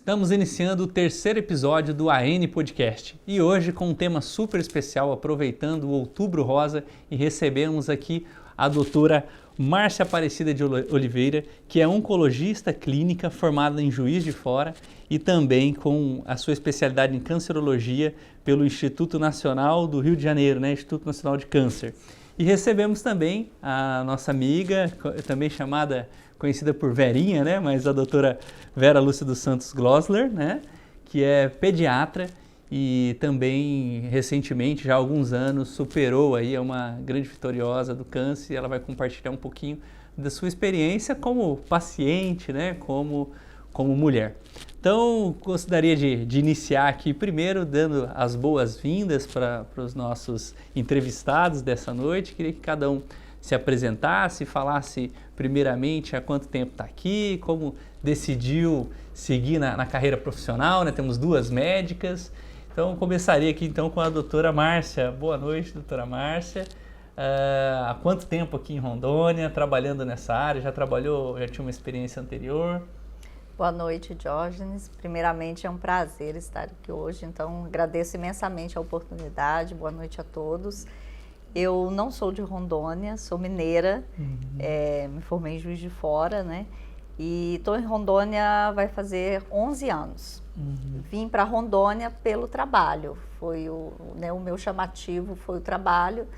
Estamos iniciando o terceiro episódio do AN Podcast e hoje com um tema super especial, aproveitando o Outubro Rosa, e recebemos aqui a doutora Márcia Aparecida de Oliveira, que é oncologista clínica formada em Juiz de Fora e também com a sua especialidade em cancerologia pelo Instituto Nacional do Rio de Janeiro, né? Instituto Nacional de Câncer. E recebemos também a nossa amiga, também conhecida por Verinha, né? Mas a doutora Vera Lúcia dos Santos Glosler, né? Que é pediatra e também recentemente, já há alguns anos, superou aí, é uma grande vitoriosa do câncer, e ela vai compartilhar um pouquinho da sua experiência como paciente, né? Como mulher. Então, gostaria de iniciar aqui primeiro dando as boas-vindas para os nossos entrevistados dessa noite. Queria que cada um se apresentasse, falasse primeiramente há quanto tempo está aqui, como decidiu seguir na carreira profissional, né? Temos duas médicas. Então, começaria aqui então com a doutora Márcia. Boa noite, doutora Márcia. Há quanto tempo aqui em Rondônia, trabalhando nessa área? Já tinha uma experiência anterior? Boa noite, Diógenes. Primeiramente, é um prazer estar aqui hoje, então agradeço imensamente a oportunidade. Boa noite a todos. Eu não sou de Rondônia, sou mineira, me formei em Juiz de Fora, né? E estou em Rondônia vai fazer 11 anos. Vim para Rondônia pelo trabalho, foi o meu chamativo foi o trabalho.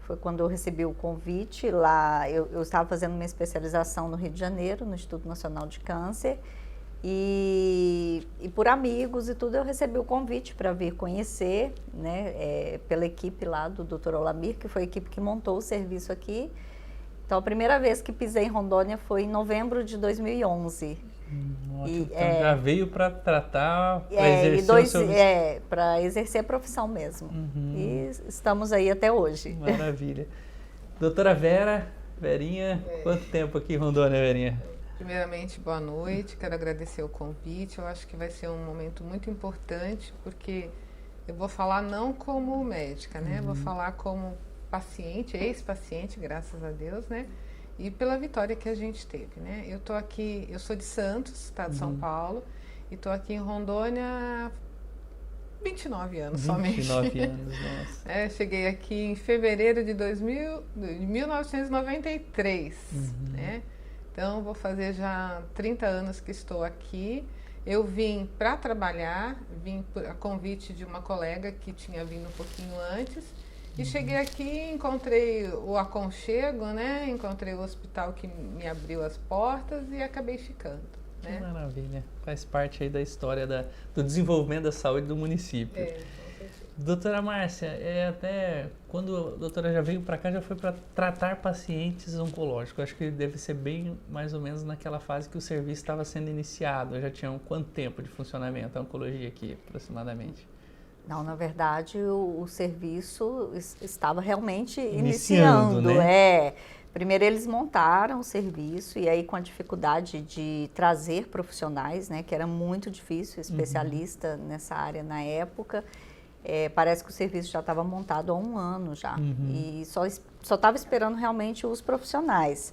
Foi quando eu recebi o convite lá, eu estava fazendo minha especialização no Rio de Janeiro, no Instituto Nacional de Câncer, e por amigos e tudo eu recebi o convite para vir conhecer, né, pela equipe lá do Dr. Olamir, que foi a equipe que montou o serviço aqui. Então a primeira vez que pisei em Rondônia foi em novembro de 2011. Então já veio para tratar, para exercer para exercer a profissão mesmo. E estamos aí até hoje. Maravilha. Doutora Verinha, quanto tempo aqui em Rondônia, Verinha? Primeiramente, boa noite, quero agradecer o convite. Eu acho que vai ser um momento muito importante, porque eu vou falar não como médica, né? Vou falar como paciente, ex-paciente, graças a Deus, né? E pela vitória que a gente teve, né? Eu tô aqui, eu sou de Santos, estado de São Paulo, e tô aqui em Rondônia há 29 anos somente. 29 anos, nossa. Cheguei aqui em fevereiro de 1993, né? Então, vou fazer já 30 anos que estou aqui. Eu vim para trabalhar, vim a convite de uma colega que tinha vindo um pouquinho antes. E cheguei aqui, encontrei o aconchego, né? Encontrei o hospital que me abriu as portas e acabei ficando. Né? Que maravilha. Faz parte aí da história do desenvolvimento da saúde do município. Com certeza. Doutora Márcia, até quando a doutora já veio para cá, já foi para tratar pacientes oncológicos. Acho que deve ser bem mais ou menos naquela fase que o serviço estava sendo iniciado. Já tinha quanto tempo de funcionamento a oncologia aqui, aproximadamente? Não, na verdade, o serviço estava realmente iniciando, né? Primeiro eles montaram o serviço e aí com a dificuldade de trazer profissionais, né, que era muito difícil, especialista nessa área na época, parece que o serviço já estava montado há um ano já e só estava esperando realmente os profissionais.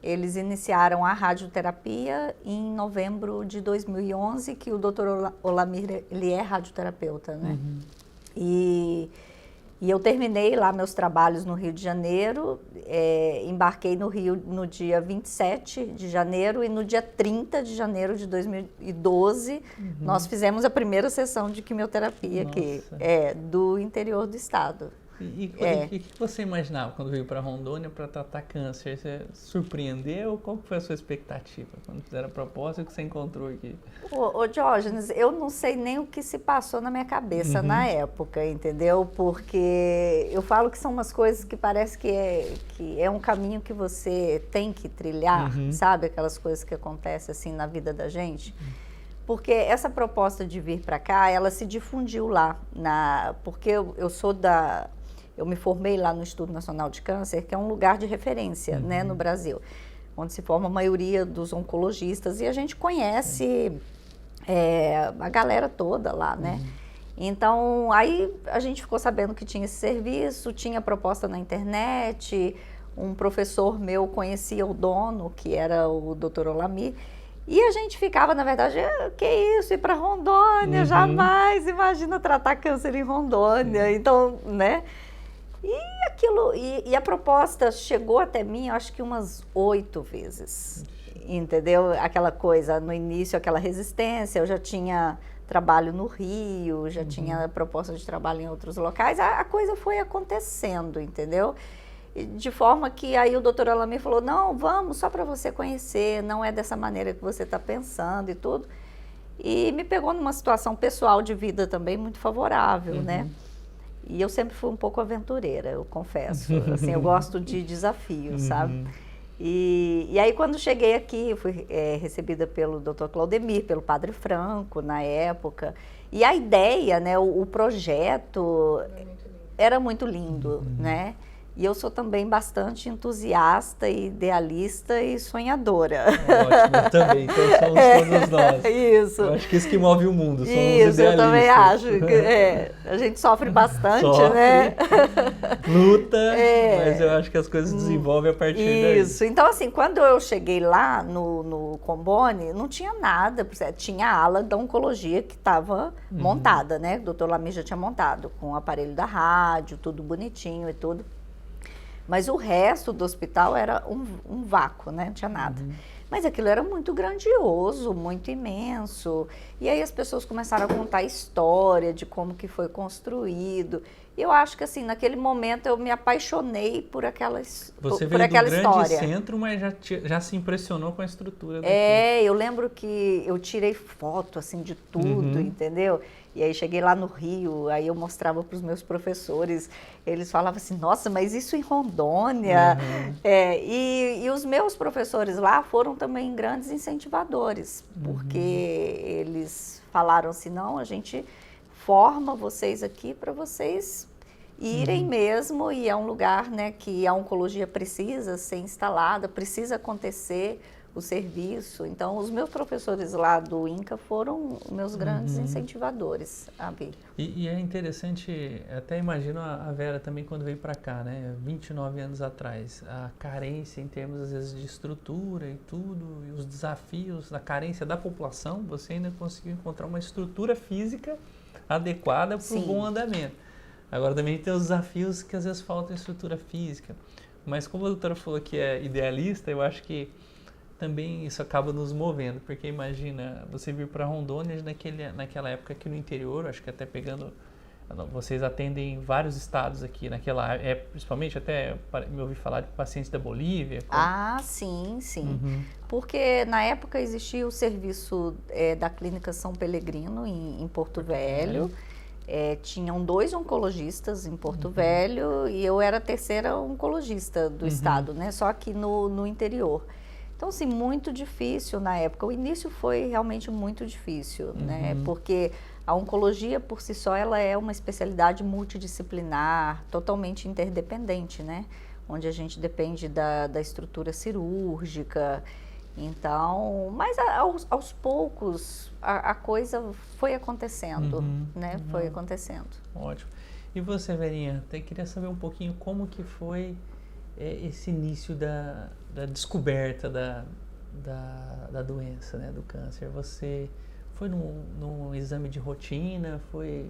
Eles iniciaram a radioterapia em novembro de 2011, que o Dr. Olamir, ele é radioterapeuta, né? E eu terminei lá meus trabalhos no Rio de Janeiro, embarquei no Rio no dia 27 de janeiro e no dia 30 de janeiro de 2012, nós fizemos a primeira sessão de quimioterapia aqui, do interior do estado. E o que você imaginava quando veio para Rondônia para tratar câncer? Você surpreendeu? Qual foi a sua expectativa quando fizeram a proposta que você encontrou aqui? Ô Diógenes, eu não sei nem o que se passou na minha cabeça na época, entendeu? Porque eu falo que são umas coisas que parece que é um caminho que você tem que trilhar, sabe? Aquelas coisas que acontecem assim na vida da gente. Porque essa proposta de vir para cá, ela se difundiu lá, porque eu me formei lá no Instituto Nacional de Câncer, que é um lugar de referência, né, no Brasil, onde se forma a maioria dos oncologistas, e a gente conhece a galera toda lá, né? Então, aí a gente ficou sabendo que tinha esse serviço, tinha proposta na internet, um professor meu conhecia o dono, que era o Dr. Olamir, E a gente ficava, na verdade, que isso, ir para Rondônia, jamais imagina tratar câncer em Rondônia. Sim. Então, né? E a proposta chegou até mim, eu acho que umas 8 vezes, entendeu? Aquela coisa, no início, aquela resistência, eu já tinha trabalho no Rio, já tinha proposta de trabalho em outros locais, a coisa foi acontecendo, entendeu? De forma que aí o doutor Alamir falou, não, vamos, só para você conhecer, não é dessa maneira que você está pensando e tudo. E me pegou numa situação pessoal de vida também muito favorável, né? E eu sempre fui um pouco aventureira, eu confesso. Assim, eu gosto de desafios, sabe? E aí, quando cheguei aqui, fui recebida pelo Dr. Claudemir, pelo Padre Franco, na época. E a ideia, né, o projeto era muito lindo, né? E eu sou também bastante entusiasta, idealista e sonhadora. Ótimo, também. Então somos todos nós. Isso. Eu acho que isso que move o mundo, somos isso, idealistas. Eu também acho. A gente sofre bastante, né? Luta, mas eu acho que as coisas desenvolvem a partir daí. Isso. Então, assim, quando eu cheguei lá no Combone, não tinha nada. Tinha a ala da oncologia que estava montada, né? O doutor Lamir já tinha montado, com o aparelho da rádio, tudo bonitinho e tudo. Mas o resto do hospital era um vácuo, né? Não tinha nada. Mas aquilo era muito grandioso, muito imenso. E aí as pessoas começaram a contar a história de como que foi construído. E eu acho que, assim, naquele momento eu me apaixonei por aquela história. Você veio do grande centro, mas já se impressionou com a estrutura daqui. Eu lembro que eu tirei foto, assim, de tudo, entendeu? E aí cheguei lá no Rio, aí eu mostrava para os meus professores, eles falavam assim, nossa, mas isso em Rondônia? E os meus professores lá foram também grandes incentivadores, porque eles falaram assim, não, a gente forma vocês aqui para vocês irem mesmo, e é um lugar, né, que a oncologia precisa ser instalada, precisa acontecer o serviço. Então, os meus professores lá do INCA foram meus grandes incentivadores a vir. E é interessante, até imagino a Vera também quando veio para cá, né, 29 anos atrás, a carência em termos, às vezes, de estrutura e tudo, e os desafios da carência da população, você ainda conseguiu encontrar uma estrutura física adequada para o bom andamento. Agora também tem os desafios que às vezes falta estrutura física, mas como a doutora falou que é idealista, eu acho que também isso acaba nos movendo, porque imagina você vir para Rondônia naquela época aqui no interior, acho que até pegando, vocês atendem vários estados aqui naquela época, principalmente até me ouvi falar de pacientes da Bolívia. Sim. Porque na época existia o serviço da Clínica São Pelegrino em Porto Velho. Tinham 2 oncologistas em Porto Velho e eu era a terceira oncologista do estado, né? Só que no interior. Então, assim, muito difícil na época. O início foi realmente muito difícil, né? Porque a oncologia, por si só, ela é uma especialidade multidisciplinar, totalmente interdependente, né? Onde a gente depende da estrutura cirúrgica. Então, mas aos poucos a coisa foi acontecendo, né? Foi acontecendo. Ótimo. E você, Verinha, até queria saber um pouquinho como que foi esse início da descoberta da doença, né, do câncer. Você foi num exame de rotina? Foi...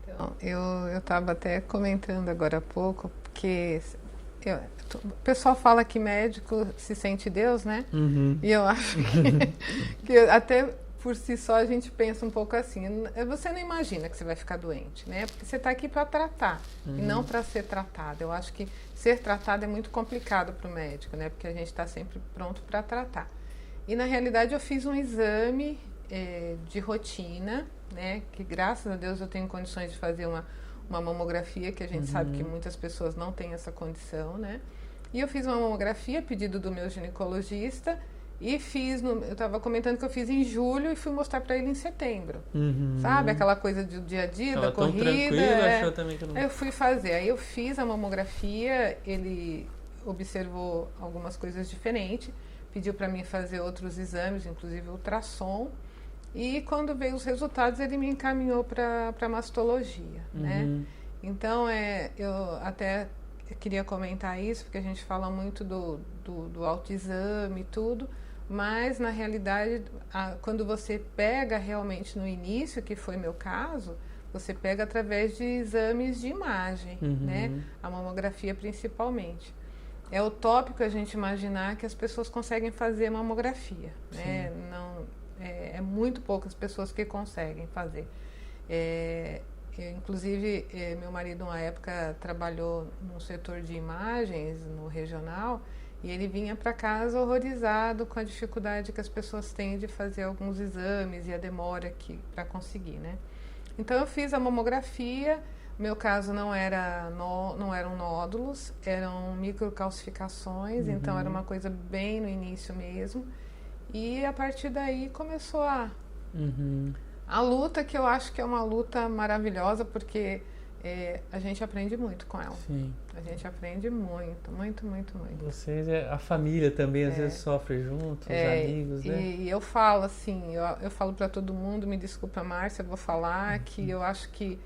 Então, eu estava até comentando agora há pouco, porque o pessoal fala que médico se sente Deus, né? E eu acho que até por si só a gente pensa um pouco assim, você não imagina que você vai ficar doente, né? Porque você está aqui para tratar e não para ser tratado. Eu acho que ser tratado é muito complicado para o médico, né? Porque a gente está sempre pronto para tratar. E na realidade eu fiz um exame de rotina, né? Que graças a Deus eu tenho condições de fazer uma mamografia, que a gente sabe que muitas pessoas não têm essa condição, né? E eu fiz uma mamografia a pedido do meu ginecologista e eu estava comentando que eu fiz em julho e fui mostrar para ele em setembro. Sabe? Aquela coisa do dia a dia, da corrida. Achou também que não... Aí eu fui fazer. Aí eu fiz a mamografia, ele observou algumas coisas diferentes, pediu para mim fazer outros exames, inclusive ultrassom. E quando veio os resultados, ele me encaminhou para mastologia, né? Então, eu até queria comentar isso, porque a gente fala muito do autoexame e tudo, mas na realidade, quando você pega realmente no início, que foi meu caso, você pega através de exames de imagem, né? A mamografia principalmente. É utópico a gente imaginar que as pessoas conseguem fazer mamografia, né? Não, é muito poucas pessoas que conseguem fazer. Inclusive, meu marido, uma época, trabalhou no setor de imagens, no regional, e ele vinha para casa horrorizado com a dificuldade que as pessoas têm de fazer alguns exames e a demora para conseguir, né? Então, eu fiz a mamografia. Meu caso não eram nódulos, eram microcalcificações, então era uma coisa bem no início mesmo. E a partir daí começou a luta, que eu acho que é uma luta maravilhosa, porque a gente aprende muito com ela. Sim. A gente aprende muito, muito, muito, muito. Vocês, a família também às vezes sofre junto, os amigos, né? E eu falo assim, eu falo para todo mundo, me desculpa, Márcia, eu vou falar que eu acho que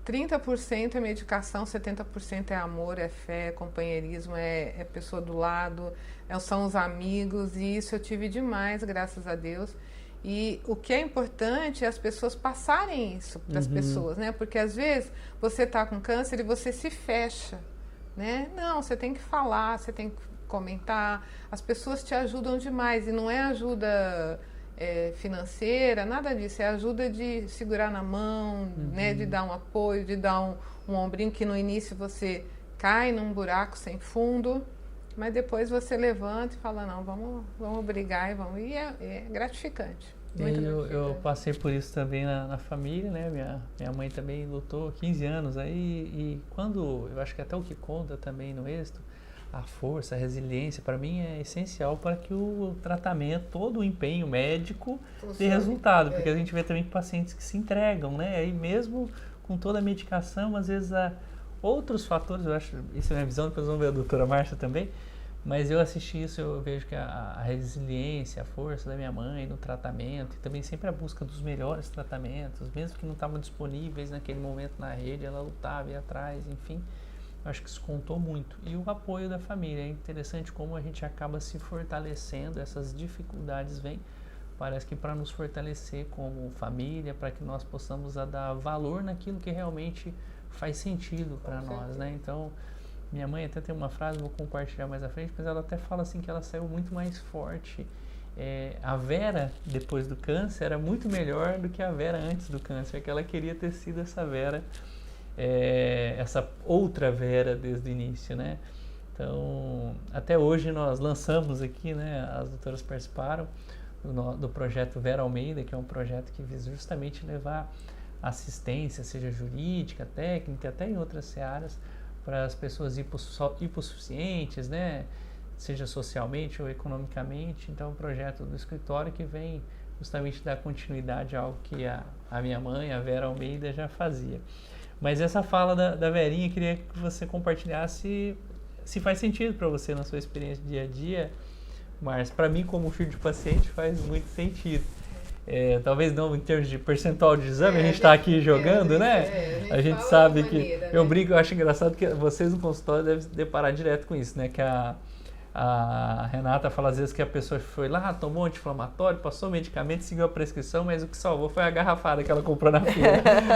30% é medicação, 70% é amor, é fé, é companheirismo, é pessoa do lado, são os amigos, e isso eu tive demais, graças a Deus. E o que é importante é as pessoas passarem isso para as pessoas, né? Porque às vezes você está com câncer e você se fecha, né? Não, você tem que falar, você tem que comentar, as pessoas te ajudam demais, e não é ajuda financeira, nada disso, é ajuda de segurar na mão, né? De dar um apoio, de dar um ombrinho, que no início você cai num buraco sem fundo, mas depois você levanta e fala, não, vamos brigar e é gratificante. Muito gratificante. Eu passei por isso também na família, né? Minha mãe também lutou 15 anos aí, e quando, eu acho que até o que conta também no êxito, a força, a resiliência, para mim é essencial para que o tratamento, todo o empenho médico dê resultado, porque a gente vê também pacientes que se entregam, né? E mesmo com toda a medicação, às vezes há outros fatores, eu acho, isso é a minha visão, depois vamos ver a doutora Márcia também, mas eu assisti isso, eu vejo que a resiliência, a força da minha mãe no tratamento, e também sempre a busca dos melhores tratamentos, mesmo que não estavam disponíveis naquele momento na rede, ela lutava, ia atrás, enfim, eu acho que isso contou muito. E o apoio da família, é interessante como a gente acaba se fortalecendo, essas dificuldades vêm, parece que para nos fortalecer como família, para que nós possamos dar valor naquilo que realmente faz sentido para nós, né? Então, minha mãe até tem uma frase, vou compartilhar mais à frente, mas ela até fala assim que ela saiu muito mais forte. A Vera, depois do câncer, era muito melhor do que a Vera antes do câncer, que ela queria ter sido essa Vera, essa outra Vera desde o início, né? Então, até hoje nós lançamos aqui, né, as doutoras participaram do projeto Vera Almeida, que é um projeto que visa justamente levar assistência, seja jurídica, técnica, até em outras searas, para as pessoas hipossuficientes, né? Seja socialmente ou economicamente. Então, é um projeto do escritório que vem justamente dar continuidade a algo que a minha mãe, a Vera Almeida, já fazia. Mas essa fala da Verinha, eu queria que você compartilhasse se faz sentido para você na sua experiência dia a dia, Márcia. Para mim, como filho de paciente, faz muito sentido. Talvez não em termos de percentual de exame, a gente está aqui jogando, né? A gente sabe que... Maneira, eu brinco, eu acho engraçado que vocês no consultório devem se deparar direto com isso, né? Que a Renata fala às vezes que a pessoa foi lá, tomou anti-inflamatório, passou medicamento, seguiu a prescrição, mas o que salvou foi a garrafada que ela comprou na fila.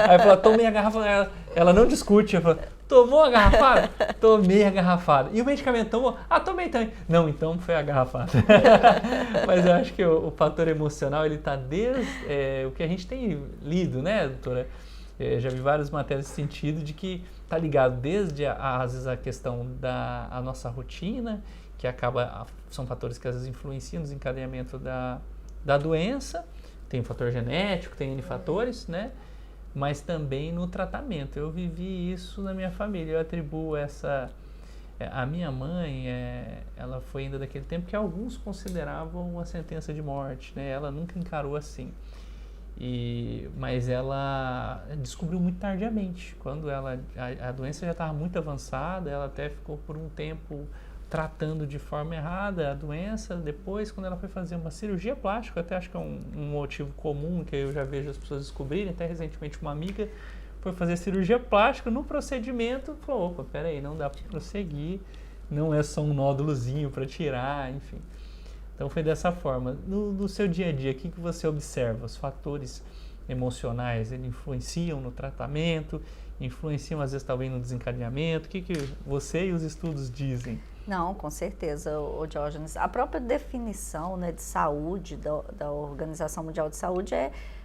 Aí fala, tomei a garrafada, ela não discute, ela fala, tomou a garrafada? Tomei a garrafada. E o medicamento tomou? Ah, tomei também. Não, então foi a garrafada. Mas eu acho que o fator emocional, ele está desde o que a gente tem lido, né, doutora? Já vi várias matérias nesse sentido de que está ligado desde, às vezes, a questão da nossa rotina, que são fatores que às vezes influenciam no desencadeamento da doença, tem o fator genético, tem N fatores, né? Mas também no tratamento. Eu vivi isso na minha família, eu atribuo a minha mãe, ela foi ainda daquele tempo que alguns consideravam uma sentença de morte, né? Ela nunca encarou assim. Mas ela descobriu muito tardiamente, quando a doença já estava muito avançada, ela até ficou por um tempo tratando de forma errada a doença. Depois, quando ela foi fazer uma cirurgia plástica, até acho que é um motivo comum que eu já vejo as pessoas descobrirem, até recentemente uma amiga foi fazer cirurgia plástica, no procedimento falou, opa, peraí, não dá para prosseguir, não é só um nódulozinho para tirar, enfim. Então foi dessa forma. No seu dia a dia, o que você observa? Os fatores emocionais, eles influenciam no tratamento, influenciam às vezes talvez no desencadeamento? O que você e os estudos dizem? Não, com certeza, Diógenes. A própria definição, né, de saúde da Organização Mundial de Saúde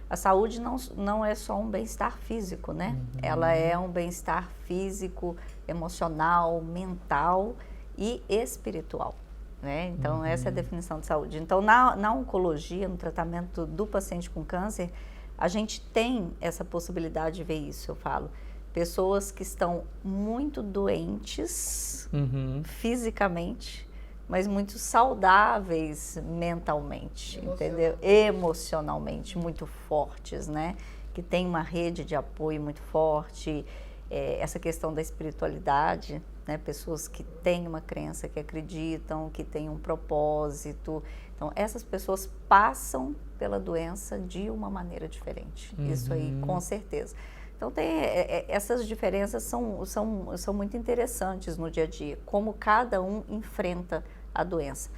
a saúde não é só um bem-estar físico, né? Ela é um bem-estar físico, emocional, mental e espiritual, né? Então, essa é a definição de saúde. Então, na oncologia, no tratamento do paciente com câncer, a gente tem essa possibilidade de ver isso, eu falo. Pessoas que estão muito doentes fisicamente, mas muito saudáveis mentalmente, entendeu? Emocionalmente, muito fortes, né? Que tem uma rede de apoio muito forte, essa questão da espiritualidade, né? Pessoas que têm uma crença, que acreditam, que têm um propósito. Então, essas pessoas passam pela doença de uma maneira diferente. Isso aí, com certeza. Então, essas diferenças são muito interessantes no dia a dia, como cada um enfrenta a doença.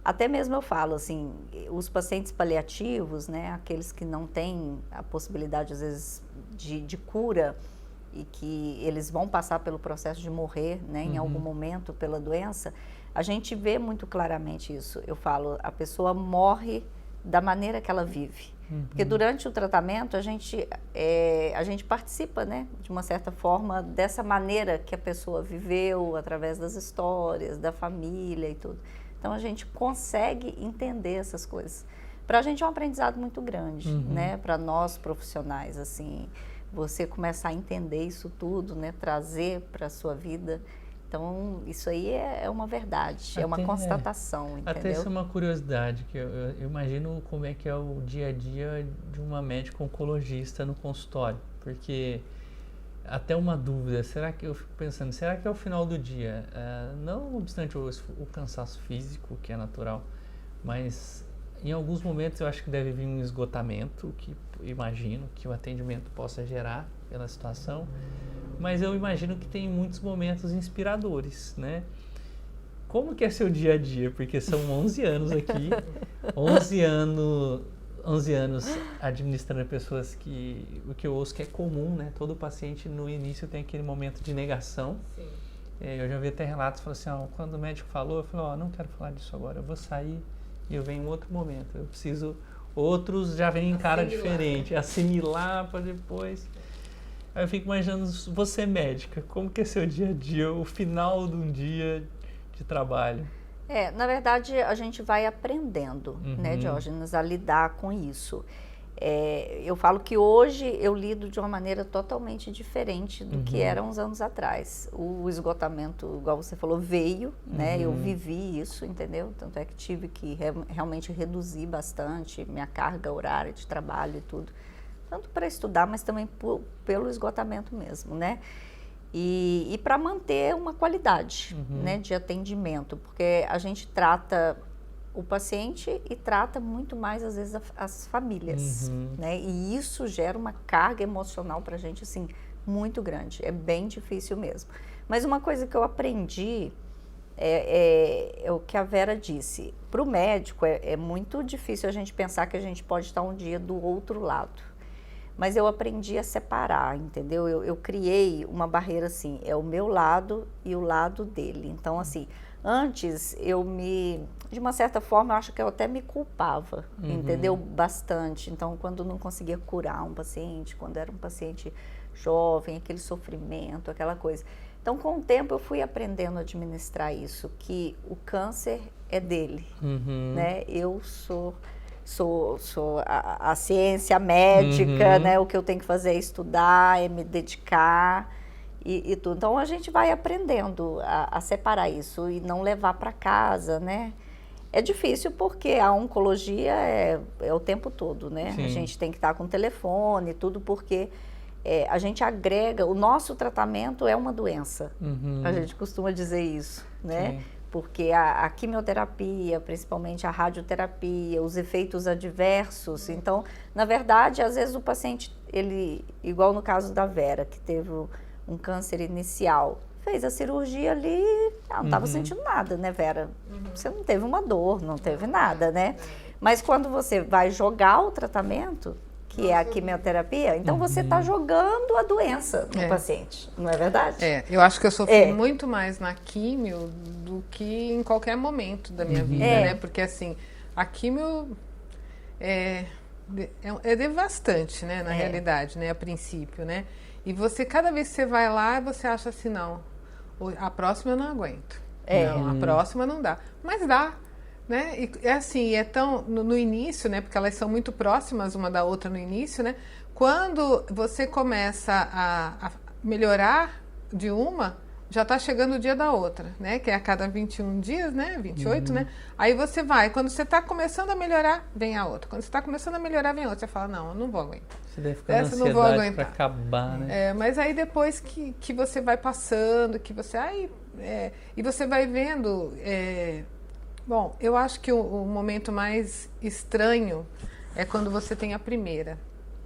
Até mesmo eu falo, assim, os pacientes paliativos, né, aqueles que não têm a possibilidade, às vezes, de cura e que eles vão passar pelo processo de morrer, né, em algum momento pela doença, a gente vê muito claramente isso. Eu falo, a pessoa morre da maneira que ela vive. Porque durante o tratamento a gente participa, né, de uma certa forma, dessa maneira que a pessoa viveu, através das histórias, da família e tudo. Então a gente consegue entender essas coisas. Para a gente é um aprendizado muito grande, né, para nós profissionais, assim, você começar a entender isso tudo, né, trazer para a sua vida. Então, isso aí é uma verdade, é uma constatação, entendeu? Até isso é uma curiosidade, que eu imagino como é que é o dia a dia de uma médica oncologista no consultório, porque até uma dúvida, será que eu fico pensando, será que ao final do dia, não obstante o cansaço físico, que é natural, mas em alguns momentos eu acho que deve vir um esgotamento, que imagino que o atendimento possa gerar pela situação, mas eu imagino que tem muitos momentos inspiradores, né? Como que é seu dia a dia? Porque são 11 anos aqui, 11 anos administrando pessoas o que eu ouço que é comum, né? Todo paciente no início tem aquele momento de negação. Sim. Eu já vi até relatos, falou assim, quando o médico falou, eu falei, não quero falar disso agora, eu vou sair e eu venho em outro momento, eu preciso... Outros já vêm em cara diferente, assimilar para depois... Aí eu fico imaginando você médica, como que é seu dia a dia, o final de um dia de trabalho? Na verdade, a gente vai aprendendo, né, Diógenes, a lidar com isso. Eu falo que hoje eu lido de uma maneira totalmente diferente do que era uns anos atrás. O esgotamento, igual você falou, veio, né, eu vivi isso, entendeu? Tanto é que tive que realmente reduzir bastante minha carga horária de trabalho e tudo. Tanto para estudar, mas também pelo esgotamento mesmo, né? E para manter uma qualidade, né, de atendimento, porque a gente trata o paciente e trata muito mais, às vezes, as famílias, né? E isso gera uma carga emocional para a gente, assim, muito grande. É bem difícil mesmo. Mas uma coisa que eu aprendi é o que a Vera disse. Para o médico, é muito difícil a gente pensar que a gente pode estar um dia do outro lado. Mas eu aprendi a separar, entendeu? Eu criei uma barreira assim, é o meu lado e o lado dele. Então, assim, antes de uma certa forma, eu acho que eu até me culpava, entendeu? Bastante. Então, quando não conseguia curar um paciente, quando era um paciente jovem, aquele sofrimento, aquela coisa. Então, com o tempo, eu fui aprendendo a administrar isso, que o câncer é dele, né? Eu sou a ciência médica, né? O que eu tenho que fazer é estudar, é me dedicar e tudo. Então, a gente vai aprendendo a separar isso e não levar para casa, né? É difícil porque a oncologia é o tempo todo, né? Sim. A gente tem que estar com o telefone e tudo, porque a gente agrega, o nosso tratamento é uma doença. A gente costuma dizer isso, né? Sim. Porque a quimioterapia, principalmente a radioterapia, os efeitos adversos. Então, na verdade, às vezes o paciente, igual no caso da Vera, que teve um câncer inicial, fez a cirurgia ali, não estava sentindo nada, né, Vera? você não teve uma dor, não teve nada, né? Mas quando você vai jogar o tratamento, que é a quimioterapia, então você está jogando a doença no paciente, não é verdade? Eu acho que eu sofri muito mais na quimio do que em qualquer momento da minha vida, né? Porque assim, a quimio é devastante, né? Na realidade, né? A princípio, né? E você, cada vez que você vai lá, você acha assim, não, a próxima eu não aguento. Não, a próxima não dá. Mas dá. Né? E é assim, é tão no início, né? Porque elas são muito próximas uma da outra no início, né? Quando você começa a melhorar de uma, já está chegando o dia da outra, né? Que é a cada 21 dias, né? 28, né? Aí você vai, quando você está começando a melhorar, vem a outra. Quando você está começando a melhorar, vem a outra. Você fala, não, eu não vou aguentar. Você deve ficar na ansiedade para acabar, né? Mas aí depois que você vai passando, que você... e você vai vendo... Bom, eu acho que o momento mais estranho é quando você tem a primeira,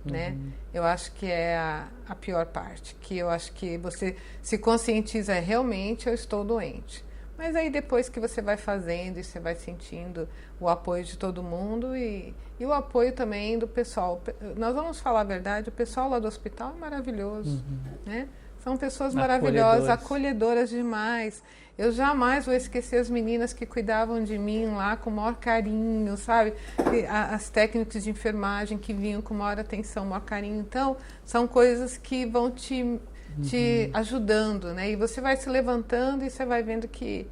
né? Eu acho que é a pior parte, que eu acho que você se conscientiza, realmente eu estou doente. Mas aí depois que você vai fazendo e você vai sentindo o apoio de todo mundo e o apoio também do pessoal. Nós vamos falar a verdade, o pessoal lá do hospital é maravilhoso, né? São pessoas maravilhosas, acolhedoras demais. Eu jamais vou esquecer as meninas que cuidavam de mim lá com o maior carinho, sabe? As técnicas de enfermagem que vinham com maior atenção, maior carinho. Então, são coisas que vão te ajudando, né? E você vai se levantando e você vai vendo que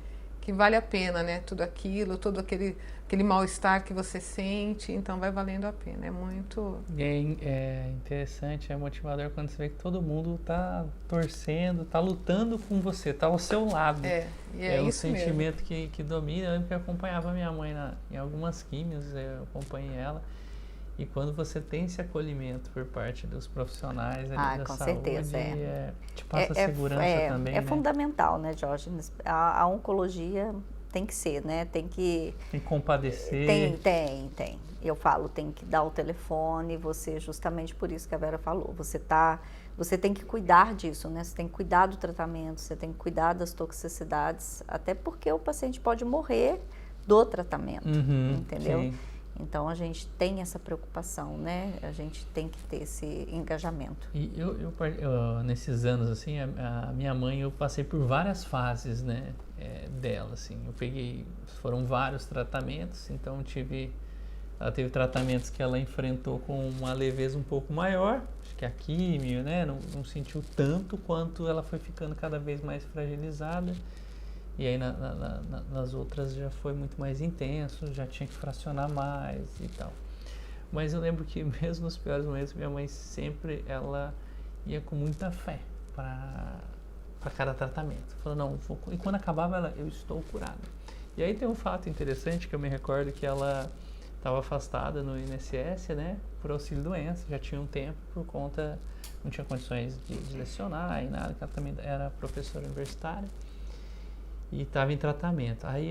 vale a pena, né? Tudo aquilo, todo aquele mal-estar que você sente, então vai valendo a pena. É muito... É interessante, é motivador quando você vê que todo mundo está torcendo, está lutando com você, está ao seu lado. É o isso sentimento que domina. Eu lembro que eu acompanhava minha mãe em algumas químios, eu acompanhei ela. E quando você tem esse acolhimento por parte dos profissionais ali da com saúde, certeza, te passa segurança também, É né? fundamental, né, Diógenes? A oncologia tem que ser, né? Tem que compadecer. Tem. Eu falo, tem que dar o telefone, você, justamente por isso que a Vera falou, você tem que cuidar disso, né? Você tem que cuidar do tratamento, você tem que cuidar das toxicidades, até porque o paciente pode morrer do tratamento, entendeu? Sim. Então, a gente tem essa preocupação, né? A gente tem que ter esse engajamento. E eu nesses anos, assim, a minha mãe, eu passei por várias fases, né, dela, assim. Foram vários tratamentos, então ela teve tratamentos que ela enfrentou com uma leveza um pouco maior, acho que a químio, né, não sentiu tanto quanto ela foi ficando cada vez mais fragilizada. E aí nas outras já foi muito mais intenso, já tinha que fracionar mais e tal. Mas eu lembro que mesmo nos piores momentos, minha mãe sempre, ela ia com muita fé para cada tratamento. Falou, não, e quando acabava eu estou curada. E aí tem um fato interessante que eu me recordo que ela estava afastada no INSS, né, por auxílio-doença, já tinha um tempo por conta, não tinha condições de lecionar e nada, que ela também era professora universitária. E estava em tratamento. Aí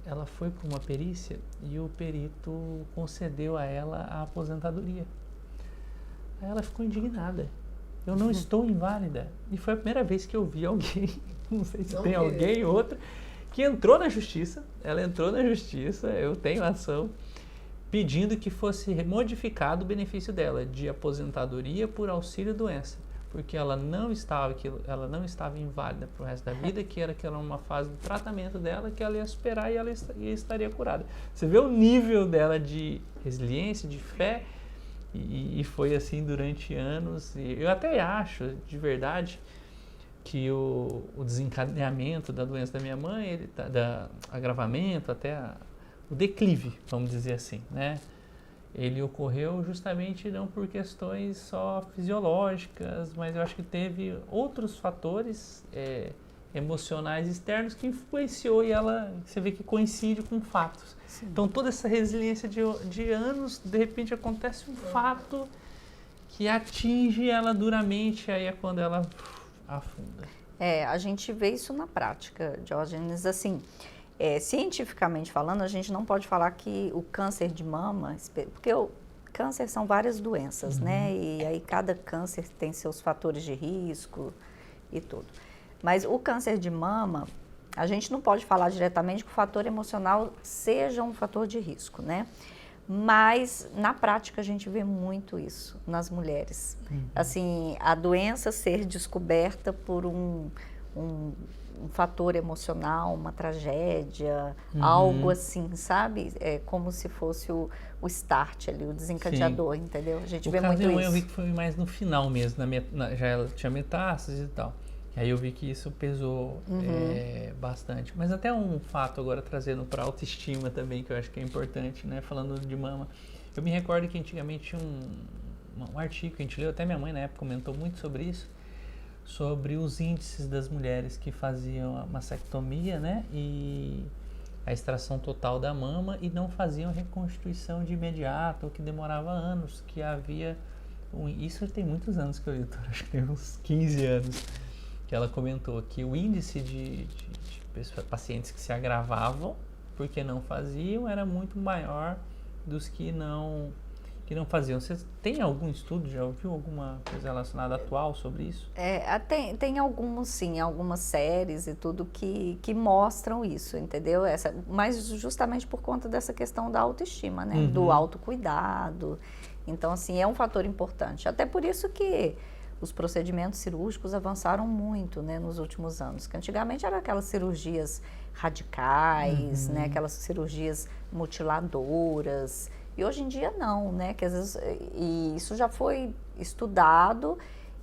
ela foi para uma perícia e o perito concedeu a ela a aposentadoria. Aí ela ficou indignada. Eu não estou inválida. E foi a primeira vez que eu vi alguém, não sei se tem alguém ou outra, que entrou na justiça. Ela entrou na justiça, eu tenho ação, pedindo que fosse modificado o benefício dela de aposentadoria por auxílio-doença. Porque ela não estava inválida para o resto da vida, que era uma fase do tratamento dela que ela ia superar e ela estaria curada. Você vê o nível dela de resiliência, de fé, e foi assim durante anos. E eu até acho, de verdade, que o desencadeamento da doença da minha mãe, agravamento, até o declive, vamos dizer assim, né? Ele ocorreu justamente não por questões só fisiológicas, mas eu acho que teve outros fatores emocionais externos que influenciou e você vê que coincide com fatos. Sim. Então toda essa resiliência de anos, de repente acontece um fato que atinge ela duramente, aí é quando ela afunda. A gente vê isso na prática, Diógenes, assim... cientificamente falando, a gente não pode falar que o câncer de mama, porque o câncer são várias doenças, né? E aí cada câncer tem seus fatores de risco e tudo. Mas o câncer de mama, A gente não pode falar diretamente que o fator emocional seja um fator de risco, né? Mas na prática a gente vê muito isso nas mulheres. Assim, a doença ser descoberta por um fator emocional, uma tragédia, algo assim, sabe? É como se fosse o start ali, o desencadeador, entendeu? A gente vê muito isso. Eu vi que foi mais no final mesmo, já ela tinha metástases e tal. E aí eu vi que isso pesou bastante. Mas até um fato agora, trazendo para autoestima também, que eu acho que é importante, né? Falando de mama. Eu me recordo que antigamente tinha um artigo que a gente leu, até minha mãe na época comentou muito sobre isso, sobre os índices das mulheres que faziam a mastectomia, né? E a extração total da mama e não faziam reconstituição de imediato, ou que demorava anos, que havia... Isso tem muitos anos que eu li, acho que tem uns 15 anos. Que ela comentou que o índice de pacientes que se agravavam porque não faziam era muito maior dos que não faziam. Você tem algum estudo, já ouviu alguma coisa relacionada atual sobre isso? Tem alguns, sim, algumas séries e tudo que mostram isso, entendeu? Mas justamente por conta dessa questão da autoestima, né? Do autocuidado. Então, assim, é um fator importante. Até por isso que os procedimentos cirúrgicos avançaram muito, né, nos últimos anos. Que antigamente eram aquelas cirurgias radicais, né, aquelas cirurgias mutiladoras. E hoje em dia não, né, que às vezes, e isso já foi estudado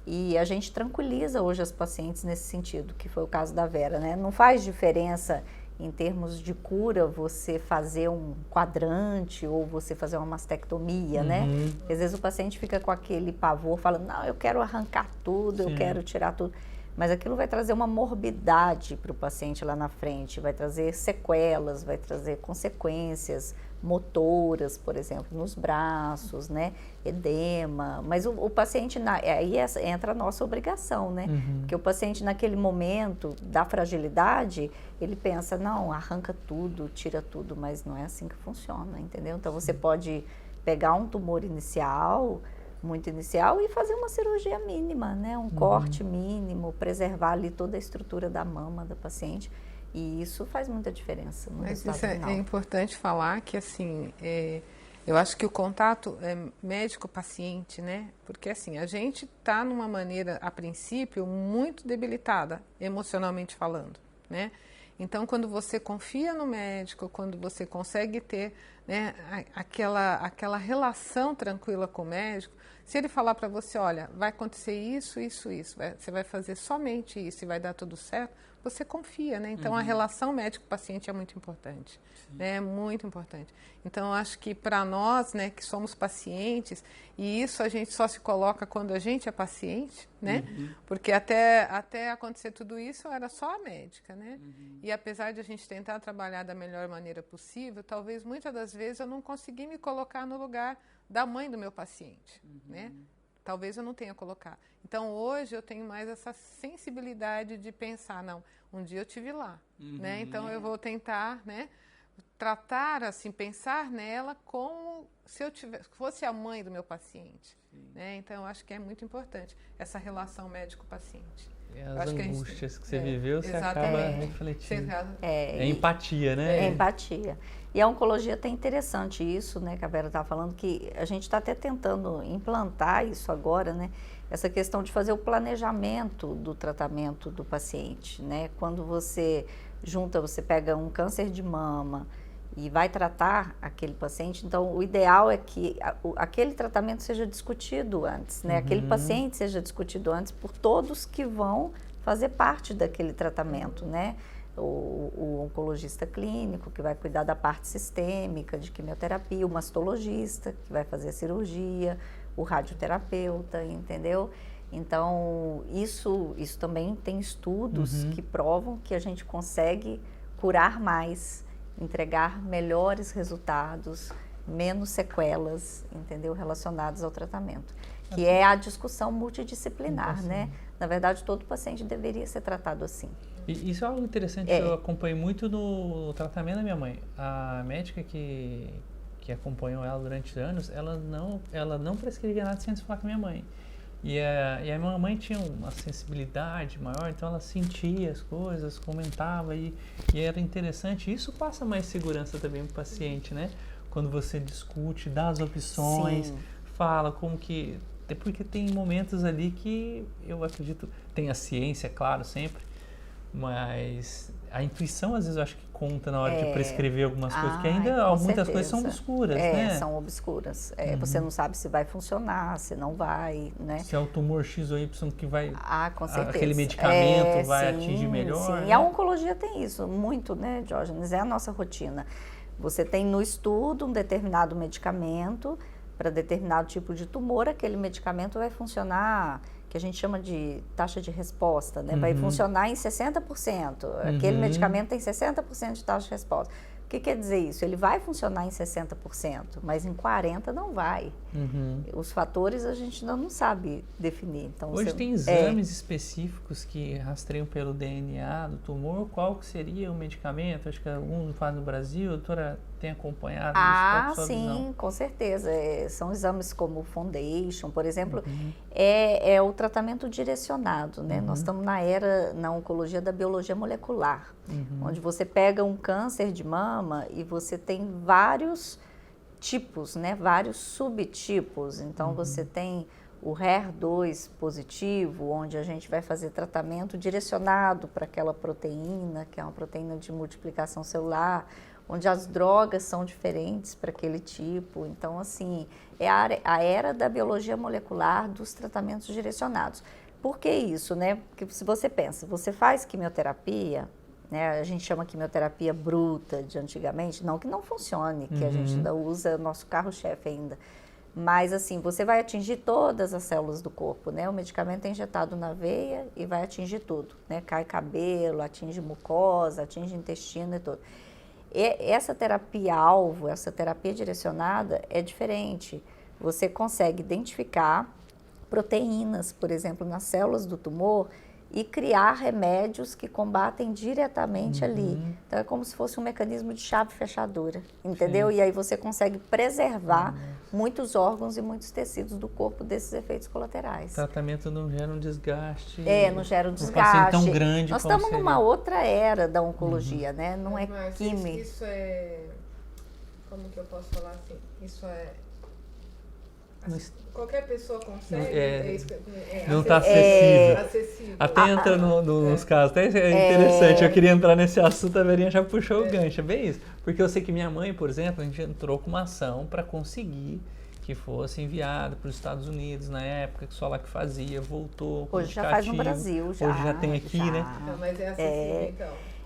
e a gente tranquiliza hoje as pacientes nesse sentido, que foi o caso da Vera, né? Não faz diferença em termos de cura você fazer um quadrante ou você fazer uma mastectomia, né? Às vezes o paciente fica com aquele pavor, falando, não, eu quero arrancar tudo, eu quero tirar tudo. Mas aquilo vai trazer uma morbidade para o paciente lá na frente, vai trazer sequelas, vai trazer consequências motoras, por exemplo, nos braços, né? Edema. Mas o paciente, aí entra a nossa obrigação, né? Porque o paciente naquele momento da fragilidade, ele pensa, não, arranca tudo, tira tudo, mas não é assim que funciona, entendeu? Então você pode pegar um tumor inicial, muito inicial, e fazer uma cirurgia mínima, né? Um corte mínimo, preservar ali toda a estrutura da mama da paciente. E isso faz muita diferença no resultado final. Mas isso é importante falar que, assim, eu acho que o contato médico-paciente, né? Porque, assim, a gente está numa maneira, a princípio, muito debilitada, emocionalmente falando, né? Então, quando você confia no médico, quando você consegue ter, né, aquela relação tranquila com o médico, se ele falar para você, olha, vai acontecer isso, isso, isso, você vai fazer somente isso e vai dar tudo certo, você confia, né? Então, a relação médico-paciente é muito importante, né? Muito importante. Então, eu acho que para nós, né, que somos pacientes, e isso a gente só se coloca quando a gente é paciente, né? Porque até acontecer tudo isso, eu era só a médica, né? E apesar de a gente tentar trabalhar da melhor maneira possível, talvez muitas das vezes eu não consegui me colocar no lugar da mãe do meu paciente, né? Talvez eu não tenha colocado. Então, hoje eu tenho mais essa sensibilidade de pensar, não, um dia eu estive lá, né? Então, eu vou tentar, né, tratar, assim, pensar nela como se eu fosse a mãe do meu paciente, né? Então, eu acho que é muito importante essa relação médico-paciente. E as angústias que você viveu, você acaba refletindo. É empatia, né? É empatia. E a oncologia tem interessante isso, né, que a Vera estava falando, que a gente está até tentando implantar isso agora, né? Essa questão de fazer o planejamento do tratamento do paciente, né? Quando você pega um câncer de mama e vai tratar aquele paciente, então o ideal é que aquele tratamento seja discutido antes, né? Aquele paciente seja discutido antes por todos que vão fazer parte daquele tratamento, né? O oncologista clínico, que vai cuidar da parte sistêmica de quimioterapia, o mastologista, que vai fazer a cirurgia, o radioterapeuta, entendeu? Então, isso também tem estudos que provam que a gente consegue curar mais, entregar melhores resultados, menos sequelas, entendeu? Relacionadas ao tratamento. Que é a discussão multidisciplinar, né? Na verdade, todo paciente deveria ser tratado assim. E isso é algo interessante que eu acompanho muito no tratamento da minha mãe. A médica que acompanhou ela durante anos, ela não prescrevia nada sem antes falar com a minha mãe. E a minha mãe tinha uma sensibilidade maior, então ela sentia as coisas, comentava e era interessante. Isso passa mais segurança também para o paciente, né? Quando você discute, dá as opções, Sim. fala como que... Porque tem momentos ali que eu acredito, tem a ciência, claro, sempre, mas a intuição às vezes eu acho que conta na hora de prescrever algumas coisas, que ainda com muitas coisas certeza. são obscuras, né? São obscuras. Você não sabe se vai funcionar, se não vai, né? Se é o tumor X ou Y que vai... Com certeza. Aquele medicamento vai sim, atingir melhor, Sim, né? E a oncologia tem isso, muito, né, Diógenes? É a nossa rotina. Você tem no estudo um determinado medicamento para determinado tipo de tumor, aquele medicamento vai funcionar, que a gente chama de taxa de resposta, né? Vai funcionar em 60%. Aquele medicamento tem 60% de taxa de resposta. O que quer dizer isso? Ele vai funcionar em 60%, mas em 40% não vai. Os fatores a gente ainda não sabe definir. Então, Hoje tem exames específicos que rastreiam pelo DNA do tumor. Qual que seria o medicamento? Acho que alguns fazem no Brasil. A doutora tem acompanhado isso? Qual que é a sua visão? Com certeza. São exames como o Foundation, por exemplo. É o tratamento direcionado, né? Nós estamos na oncologia da biologia molecular, onde você pega um câncer de mama e você tem vários tipos, né? Vários subtipos. Então, você tem o HER2 positivo, onde a gente vai fazer tratamento direcionado para aquela proteína, que é uma proteína de multiplicação celular, onde as drogas são diferentes para aquele tipo. Então, assim, é a era da biologia molecular dos tratamentos direcionados. Por que isso, né? Porque se você pensa, você faz quimioterapia, né? A gente chama quimioterapia bruta de antigamente, não que não funcione, que a gente ainda usa, nosso carro-chefe ainda. Mas, assim, você vai atingir todas as células do corpo, né? O medicamento é injetado na veia e vai atingir tudo, né? Cai cabelo, atinge mucosa, atinge intestino e tudo. Essa terapia-alvo, essa terapia direcionada é diferente. Você consegue identificar proteínas, por exemplo, nas células do tumor e criar remédios que combatem diretamente ali. Então, é como se fosse um mecanismo de chave-fechadura, entendeu? Sim. E aí você consegue preservar muitos órgãos e muitos tecidos do corpo desses efeitos colaterais. O tratamento não gera um desgaste. Não gera um paciente desgaste. tão grande. Nós como estamos seria. numa outra era da oncologia, né? Não é Mas química. isso é... Como que eu posso falar assim? Isso é... Qualquer pessoa consegue. Não está acessível. Acessível. Até entra nos casos. Até é interessante. Eu queria entrar nesse assunto, a Verinha já puxou o gancho. É bem isso. Porque eu sei que minha mãe, por exemplo, a gente entrou com uma ação para conseguir que fosse enviado para os Estados Unidos na época, que só lá que fazia, voltou. Hoje já faz no Brasil, já. Hoje já tem aqui, né? Não, mas é acessível, então.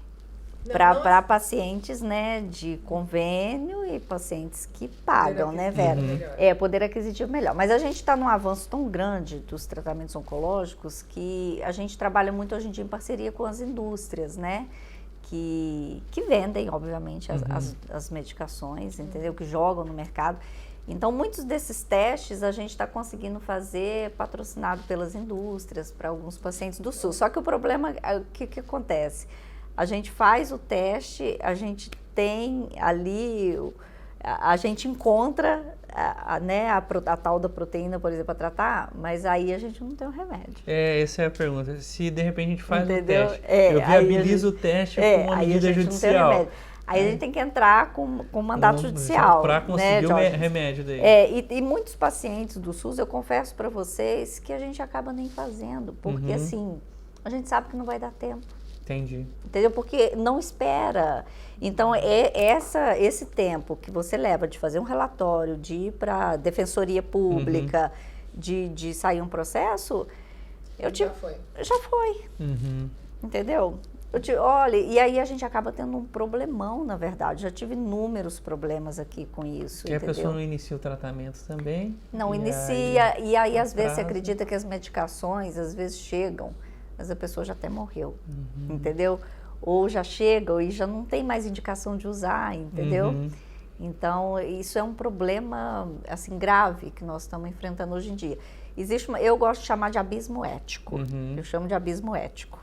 Para pacientes, né, de convênio e pacientes que pagam, né, Vera? Poder aquisitivo melhor. Mas a gente está num avanço tão grande dos tratamentos oncológicos que a gente trabalha muito hoje em dia em parceria com as indústrias, né? Que vendem, obviamente, as medicações, entendeu? Que jogam no mercado. Então, muitos desses testes a gente está conseguindo fazer patrocinado pelas indústrias para alguns pacientes do SUS. Só que o problema, o que acontece? A gente faz o teste, a gente tem ali, a gente encontra a tal da proteína, por exemplo, para tratar, mas aí a gente não tem o remédio. Essa é a pergunta. Se de repente a gente faz Entendeu? o teste, eu viabilizo o teste com uma medida judicial. Aí a gente tem que entrar com mandato judicial. Para conseguir o remédio daí. E muitos pacientes do SUS, eu confesso para vocês que a gente acaba nem fazendo, porque assim, a gente sabe que não vai dar tempo. Entendi. Entendeu? Porque não espera. Então, esse tempo que você leva de fazer um relatório, de ir para a defensoria pública, de sair um processo, Já foi. Já foi. Entendeu? Olha, e aí a gente acaba tendo um problemão, na verdade. Já tive inúmeros problemas aqui com isso. E entendeu? a pessoa não inicia o tratamento também? Não inicia, e aí às vezes você acredita que as medicações às vezes chegam, mas a pessoa já até morreu, entendeu? Ou já chega e já não tem mais indicação de usar, entendeu? Então, isso é um problema, assim, grave que nós estamos enfrentando hoje em dia. Eu gosto de chamar de abismo ético, eu chamo de abismo ético,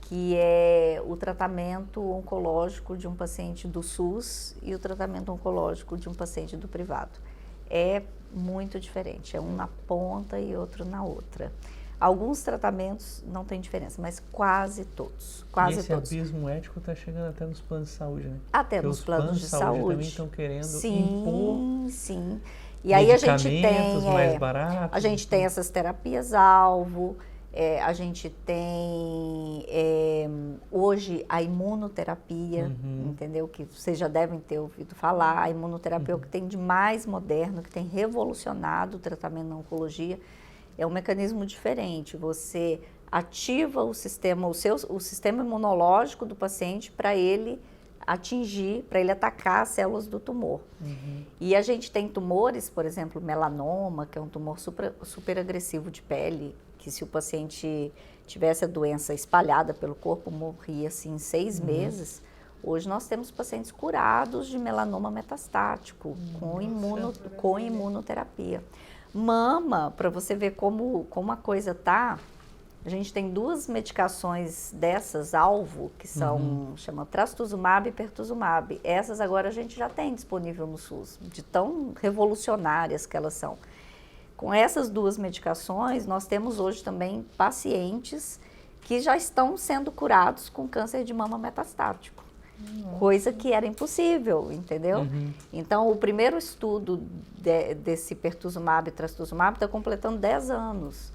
que é o tratamento oncológico de um paciente do SUS e o tratamento oncológico de um paciente do privado. É muito diferente. É um na ponta e outro na outra. Alguns tratamentos não tem diferença, mas quase todos. Quase esse todos. abismo ético está chegando até nos planos de saúde, né? Até porque nos planos de saúde. Também estão querendo sim, sim. E aí a gente tem mais baratos. A gente tem essas terapias-alvo, a gente tem hoje a imunoterapia, entendeu? Que vocês já devem ter ouvido falar. A imunoterapia é o que tem de mais moderno, que tem revolucionado o tratamento na oncologia. É um mecanismo diferente. Você ativa o sistema imunológico do paciente para ele atingir, para ele atacar as células do tumor. E a gente tem tumores, por exemplo, melanoma, que é um tumor super agressivo de pele, que se o paciente tivesse a doença espalhada pelo corpo, morria assim em 6 meses. Hoje nós temos pacientes curados de melanoma metastático com imunoterapia. Mama, para você ver como a coisa tá, a gente tem 2 medicações dessas, alvo, que são, chama trastuzumab e pertuzumab. Essas agora a gente já tem disponível no SUS, de tão revolucionárias que elas são. Com essas 2 medicações, nós temos hoje também pacientes que já estão sendo curados com câncer de mama metastático. Coisa que era impossível, entendeu? Então, o primeiro estudo desse pertuzumab e trastuzumab está completando 10 anos.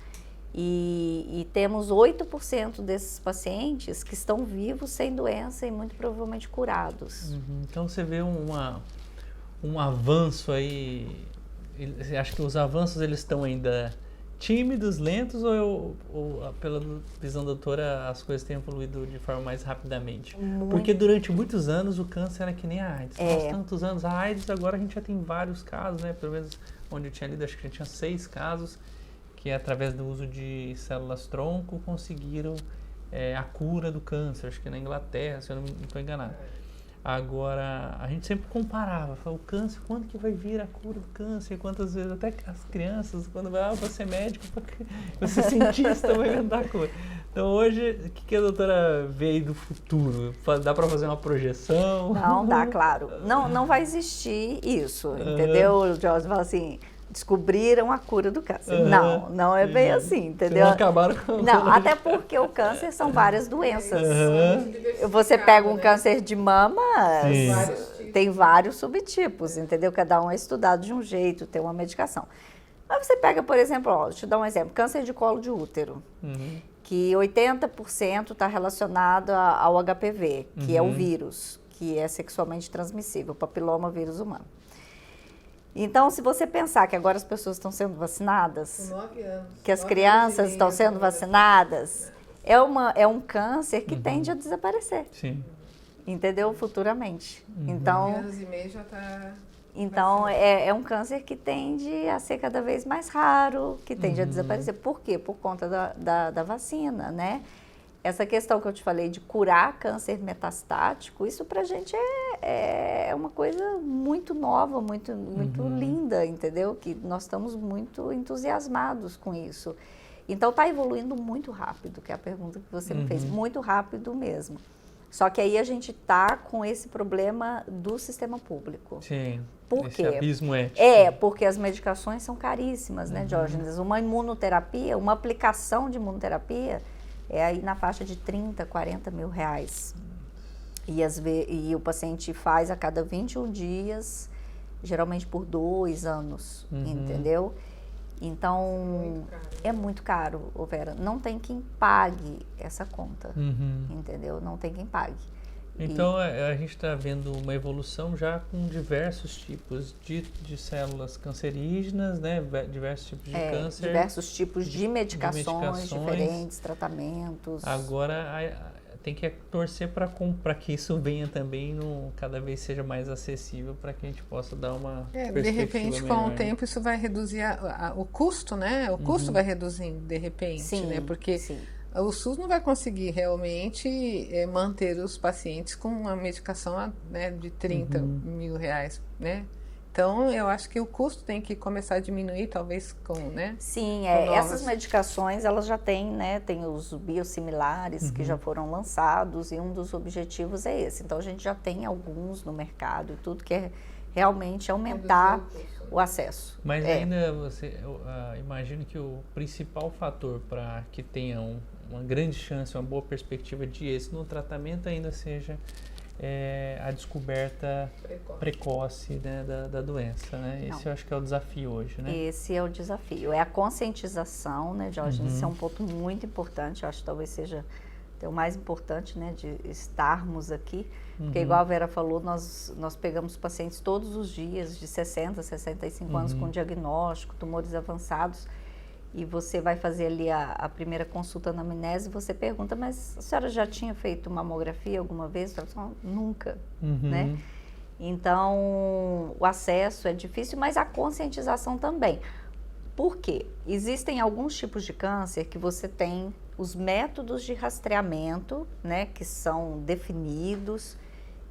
E temos 8% desses pacientes que estão vivos, sem doença e muito provavelmente curados. Então, você vê um avanço aí. Você acha que os avanços eles estão ainda tímidos, lentos, ou pela visão da doutora, as coisas têm evoluído de forma mais rapidamente? Porque durante muitos anos o câncer era que nem a AIDS. Nós tantos anos, a AIDS agora a gente já tem vários casos, né? Pelo menos onde eu tinha lido, acho que já tinha 6 casos, que através do uso de células-tronco conseguiram a cura do câncer, acho que na Inglaterra, se eu não estou enganado. Agora, a gente sempre comparava, falava, o câncer, quando que vai vir a cura do câncer? Quantas vezes, até as crianças, quando vai, você é médico, você é cientista, vai inventar a cura. Então, hoje, o que a doutora vê aí do futuro? Dá para fazer uma projeção? Não, dá, claro. Não vai existir isso, entendeu? O Jorge fala assim, descobriram a cura do câncer. Não é bem assim, entendeu? Não acabaram com Não, até porque o câncer são várias doenças. Você pega um câncer de mama, tem vários subtipos, entendeu? Cada um é estudado de um jeito, tem uma medicação. Mas você pega, por exemplo, deixa eu te dar um exemplo, câncer de colo de útero, que 80% está relacionado ao HPV, que é o vírus, que é sexualmente transmissível, papiloma vírus humano. Então, se você pensar que agora as pessoas estão sendo vacinadas, Com 9 anos, que as crianças estão sendo vacinadas, é um câncer que tende a desaparecer. Sim. Entendeu? Futuramente. Então, 9 anos e meio já está... Então, é um câncer que tende a ser cada vez mais raro, que tende a desaparecer. Por quê? Por conta da vacina, né? Essa questão que eu te falei de curar câncer metastático, isso pra gente é uma coisa muito nova, muito linda, entendeu? Que nós estamos muito entusiasmados com isso. Então, está evoluindo muito rápido, que é a pergunta que você me fez, muito rápido mesmo. Só que aí a gente está com esse problema do sistema público. Sim, Por esse quê? abismo ético. Porque as medicações são caríssimas, né, Diógenes? Uma imunoterapia, uma aplicação de imunoterapia é aí na faixa de 30, 40 mil reais. E o paciente faz a cada 21 dias, geralmente por 2 anos, entendeu? Então, é muito caro, Vera. Não tem quem pague essa conta, entendeu? Não tem quem pague. Então, a gente está vendo uma evolução já com diversos tipos de células cancerígenas, né? Diversos tipos de câncer. Diversos tipos de medicações diferentes, tratamentos. Agora, tem que torcer para que isso venha também, cada vez seja mais acessível, para que a gente possa dar uma perspectiva de repente, melhor, com o tempo, isso vai reduzir o custo, né? O custo vai reduzindo, de repente, né? Porque o SUS não vai conseguir realmente manter os pacientes com uma medicação, né, de 30 mil reais, né? Então, eu acho que o custo tem que começar a diminuir, talvez com, né? Sim, essas medicações, elas já têm, né? Tem os biosimilares que já foram lançados e um dos objetivos é esse. Então, a gente já tem alguns no mercado e tudo que é realmente aumentar o acesso. Mas ainda eu imagino que o principal fator para que tenha uma grande chance, uma boa perspectiva de êxito no tratamento ainda seja a descoberta precoce, né, da doença, né? Esse eu acho que é o desafio hoje, né? Esse é o desafio, é a conscientização, né, Diógenes? Esse é um ponto muito importante, eu acho que talvez seja até o mais importante, né, de estarmos aqui, porque igual a Vera falou, nós pegamos pacientes todos os dias de 60, 65 anos com diagnóstico, tumores avançados, e você vai fazer ali a primeira consulta na anamnese e você pergunta, mas a senhora já tinha feito mamografia alguma vez? Eu falo, nunca, né? Então, o acesso é difícil, mas a conscientização também. Por quê? Existem alguns tipos de câncer que você tem os métodos de rastreamento, né, que são definidos,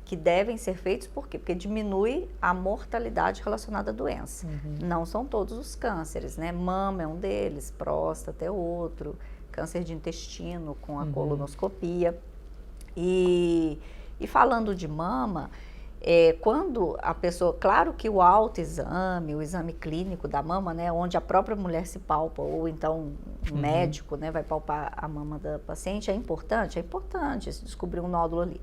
que devem ser feitos, por quê? Porque diminui a mortalidade relacionada à doença. Não são todos os cânceres, né? Mama é um deles, próstata é outro, câncer de intestino com a colonoscopia. E falando de mama, quando a pessoa, claro que o autoexame, o exame clínico da mama, né, onde a própria mulher se palpa, ou então o médico, né, vai palpar a mama da paciente, é importante se descobrir um nódulo ali.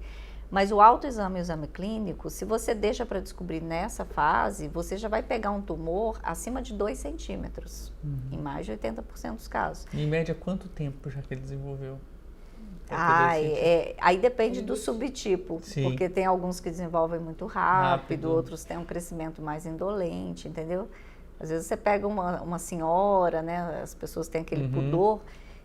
Mas o autoexame e o exame clínico, se você deixa para descobrir nessa fase, você já vai pegar um tumor acima de 2 centímetros, em mais de 80% dos casos. Em média, quanto tempo já que ele desenvolveu? Aí depende do subtipo, porque tem alguns que desenvolvem muito rápido, outros têm um crescimento mais indolente, entendeu? Às vezes você pega uma senhora, né, as pessoas têm aquele pudor,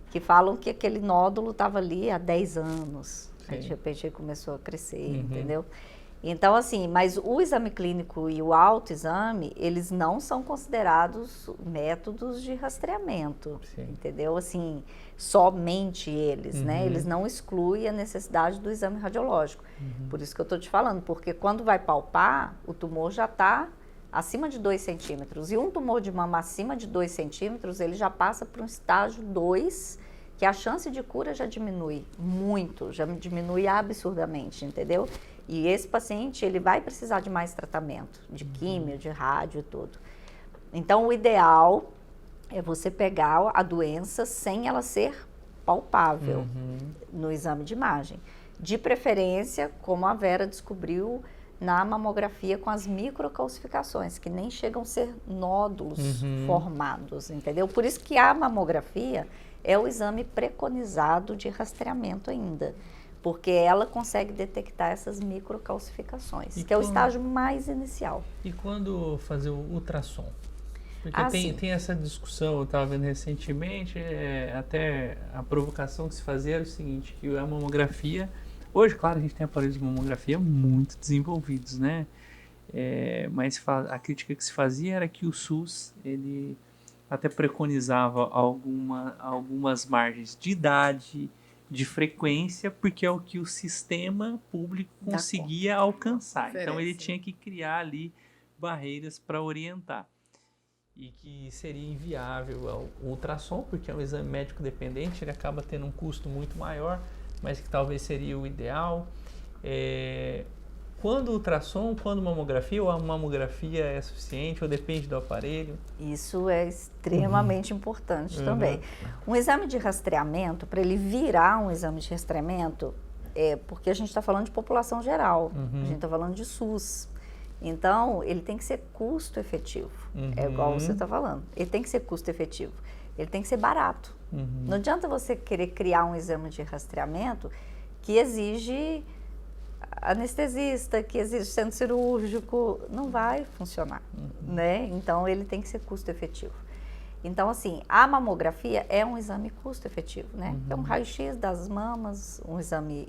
que falam que aquele nódulo estava ali há 10 anos. Aí, de repente ele começou a crescer, entendeu? Então, assim, mas o exame clínico e o autoexame, eles não são considerados métodos de rastreamento, entendeu? Assim, somente eles, né? Eles não excluem a necessidade do exame radiológico. Por isso que eu estou te falando, porque quando vai palpar, o tumor já está acima de 2 centímetros. E um tumor de mama acima de 2 centímetros, ele já passa para um estágio 2, que a chance de cura já diminui muito, já diminui absurdamente, entendeu? E esse paciente, ele vai precisar de mais tratamento, de químio, de rádio e tudo. Então, o ideal é você pegar a doença sem ela ser palpável no exame de imagem. De preferência, como a Vera descobriu na mamografia com as microcalcificações, que nem chegam a ser nódulos formados, entendeu? Por isso que a mamografia é o exame preconizado de rastreamento ainda, porque ela consegue detectar essas microcalcificações, que é o estágio mais inicial. E quando fazer o ultrassom? Porque tem essa discussão, eu estava vendo recentemente, até a provocação que se fazia era o seguinte, que a mamografia, hoje, claro, a gente tem aparelhos de mamografia muito desenvolvidos, né? Mas a crítica que se fazia era que o SUS, ele até preconizava algumas margens de idade, de frequência, porque é o que o sistema público conseguia alcançar. Então ele tinha que criar ali barreiras para orientar. E que seria inviável o ultrassom, porque é um exame médico dependente, ele acaba tendo um custo muito maior, mas que talvez seria o ideal. Quando o ultrassom, quando mamografia, ou a mamografia é suficiente, ou depende do aparelho? Isso é extremamente importante também. Um exame de rastreamento, para ele virar um exame de rastreamento, porque a gente está falando de população geral, a gente está falando de SUS. Então, ele tem que ser custo efetivo, é igual você está falando. Ele tem que ser custo efetivo, ele tem que ser barato. Não adianta você querer criar um exame de rastreamento que exige anestesista, que exige centro cirúrgico, não vai funcionar, né? Então, ele tem que ser custo efetivo. Então, assim, a mamografia é um exame custo efetivo, né? É um raio-x das mamas, um exame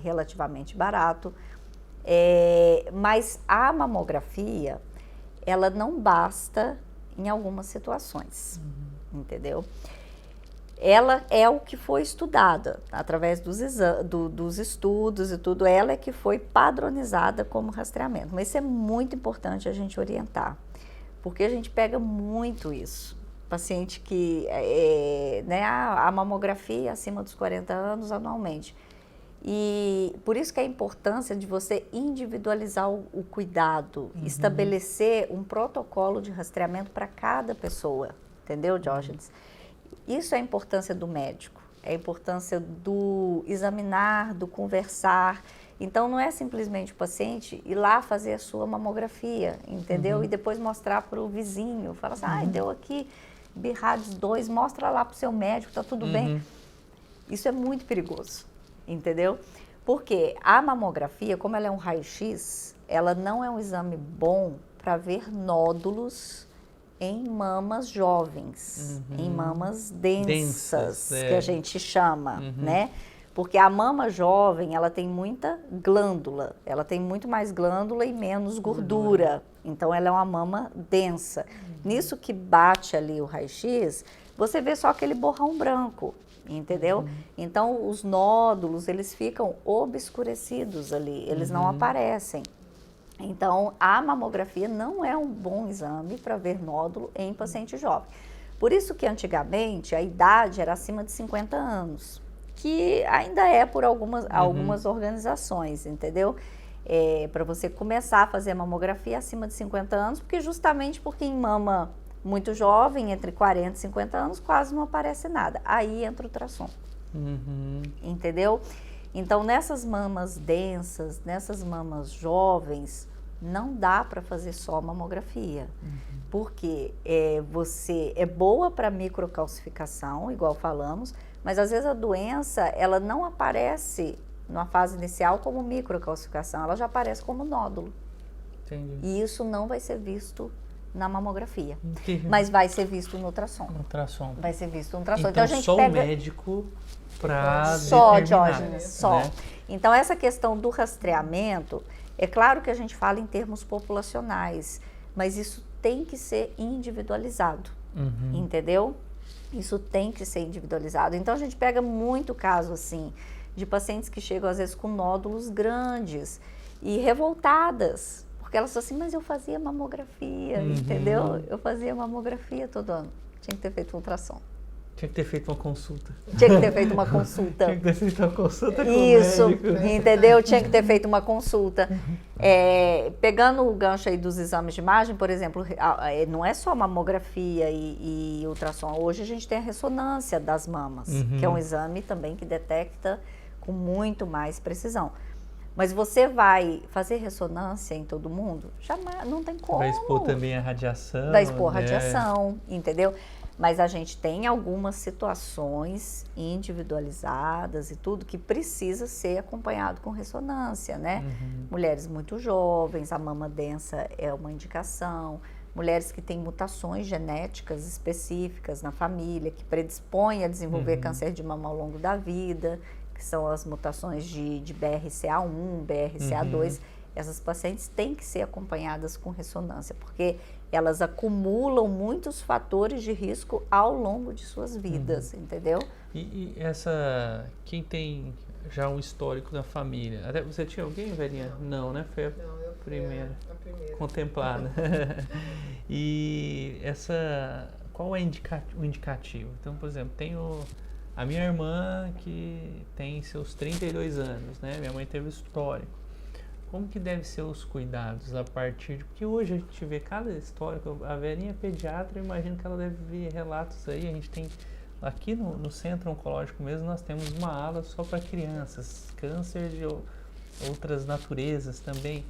relativamente barato, mas a mamografia, ela não basta em algumas situações, entendeu? Ela é o que foi estudada, através dos estudos e tudo, ela é que foi padronizada como rastreamento. Mas isso é muito importante a gente orientar, porque a gente pega muito isso. Paciente que, né, a mamografia acima dos 40 anos anualmente. E por isso que a importância de você individualizar o cuidado, estabelecer um protocolo de rastreamento para cada pessoa, entendeu, Diógenes? Isso é a importância do médico, é a importância do examinar, do conversar. Então, não é simplesmente o paciente ir lá fazer a sua mamografia, entendeu? E depois mostrar para o vizinho, falar assim, deu aqui BIRADS 2, mostra lá para o seu médico, tá tudo bem. Isso é muito perigoso, entendeu? Porque a mamografia, como ela é um raio-x, ela não é um exame bom para ver nódulos em mamas jovens, em mamas densas, que a gente chama, né? Porque a mama jovem, ela tem muita glândula, ela tem muito mais glândula e menos gordura. Então, ela é uma mama densa. Nisso que bate ali o raio-x, você vê só aquele borrão branco, entendeu? Então, os nódulos, eles ficam obscurecidos ali, eles não aparecem. Então, a mamografia não é um bom exame para ver nódulo em paciente jovem. Por isso que, antigamente, a idade era acima de 50 anos. Que ainda é por algumas organizações, entendeu? Para você começar a fazer a mamografia acima de 50 anos, justamente porque em mama muito jovem, entre 40 e 50 anos, quase não aparece nada. Aí entra o ultrassom, entendeu? Então, nessas mamas densas, nessas mamas jovens, não dá para fazer só mamografia, porque você é boa para microcalcificação, igual falamos, mas às vezes a doença, ela não aparece na fase inicial como microcalcificação, ela já aparece como nódulo. Entendi. E isso não vai ser visto na mamografia, mas vai ser visto no ultrassom. Vai ser visto no ultrassom. Então a gente só pega... o médico para determinar. Diógenes, só. Né? Então essa questão do rastreamento, é claro que a gente fala em termos populacionais, mas isso tem que ser individualizado, entendeu? Isso tem que ser individualizado. Então, a gente pega muito caso, assim, de pacientes que chegam, às vezes, com nódulos grandes e revoltadas. Porque elas falam assim, mas eu fazia mamografia, entendeu? Eu fazia mamografia todo ano. Tinha que ter feito ultrassom. Tinha que ter feito uma consulta. Tinha que ter feito uma consulta. Tinha que ter feito uma consulta com isso, o médico. Entendeu? Tinha que ter feito uma consulta. Pegando o gancho aí dos exames de imagem, por exemplo, não é só mamografia e ultrassom. Hoje a gente tem a ressonância das mamas, que é um exame também que detecta com muito mais precisão. Mas você vai fazer ressonância em todo mundo? Jamais, não tem como. Vai expor também a radiação. Vai expor radiação, entendeu? Mas a gente tem algumas situações individualizadas e tudo que precisa ser acompanhado com ressonância, né? Mulheres muito jovens, a mama densa é uma indicação. Mulheres que têm mutações genéticas específicas na família, que predispõem a desenvolver câncer de mama ao longo da vida, que são as mutações de BRCA1, BRCA2. Essas pacientes têm que ser acompanhadas com ressonância, porque elas acumulam muitos fatores de risco ao longo de suas vidas, entendeu? E quem tem já um histórico da família, até você tinha alguém, velhinha? Não, né? Foi a primeira contemplada. E qual é o indicativo? Então, por exemplo, tenho a minha irmã que tem seus 32 anos, né? Minha mãe teve histórico. Como que devem ser os cuidados a partir de... Porque hoje a gente vê cada histórico, a velhinha pediatra, eu imagino que ela deve ver relatos aí, a gente tem... Aqui no centro oncológico mesmo, nós temos uma ala só para crianças, câncer de outras naturezas também.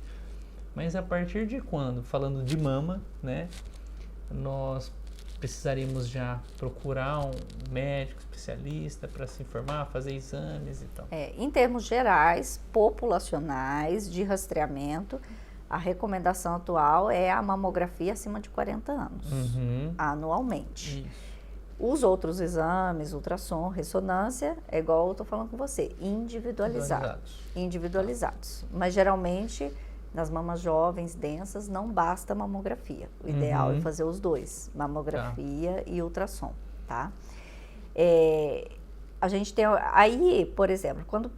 Mas a partir de quando, falando de mama, né, nós precisaríamos já procurar um médico especialista para se informar, fazer exames e tal? Em termos gerais, populacionais, de rastreamento, a recomendação atual é a mamografia acima de 40 anos, anualmente. Isso. Os outros exames, ultrassom, ressonância, é igual eu estou falando com você, individualizados. Mas geralmente, nas mamas jovens, densas, não basta mamografia. O ideal é fazer os dois, mamografia e ultrassom, tá? A gente tem, aí, por exemplo, quando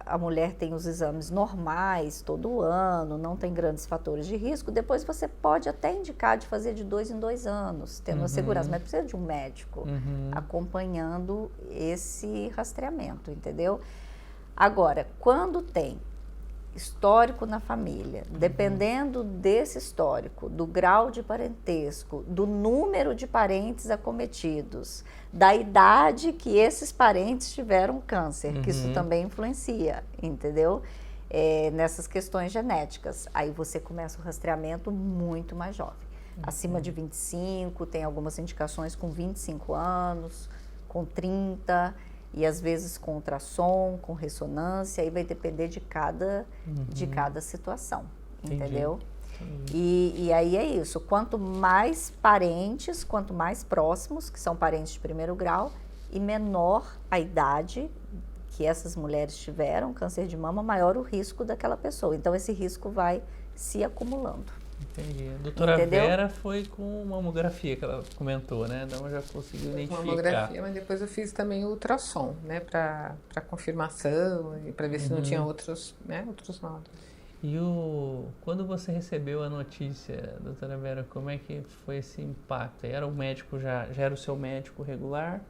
a mulher tem os exames normais todo ano, não tem grandes fatores de risco, depois você pode até indicar de fazer de 2 em 2 anos, tendo a segurança, mas precisa de um médico acompanhando esse rastreamento, entendeu? Agora, quando tem histórico na família, dependendo desse histórico, do grau de parentesco, do número de parentes acometidos, da idade que esses parentes tiveram câncer, que isso também influencia, entendeu? Nessas questões genéticas. Aí você começa o rastreamento muito mais jovem. Acima de 25, tem algumas indicações com 25 anos, com 30, e às vezes com ultrassom, com ressonância, aí vai depender de cada situação, entendeu? E aí é isso, quanto mais parentes, quanto mais próximos, que são parentes de primeiro grau, e menor a idade que essas mulheres tiveram câncer de mama, maior o risco daquela pessoa. Então esse risco vai se acumulando. Entendi. A doutora Vera foi com mamografia, que ela comentou, né? Então já conseguiu identificar. Mamografia, mas depois eu fiz também o ultrassom, né? Para confirmação e para ver se não tinha outros nódulos. E quando você recebeu a notícia, doutora Vera, como é que foi esse impacto? Era o médico já era o seu médico regular?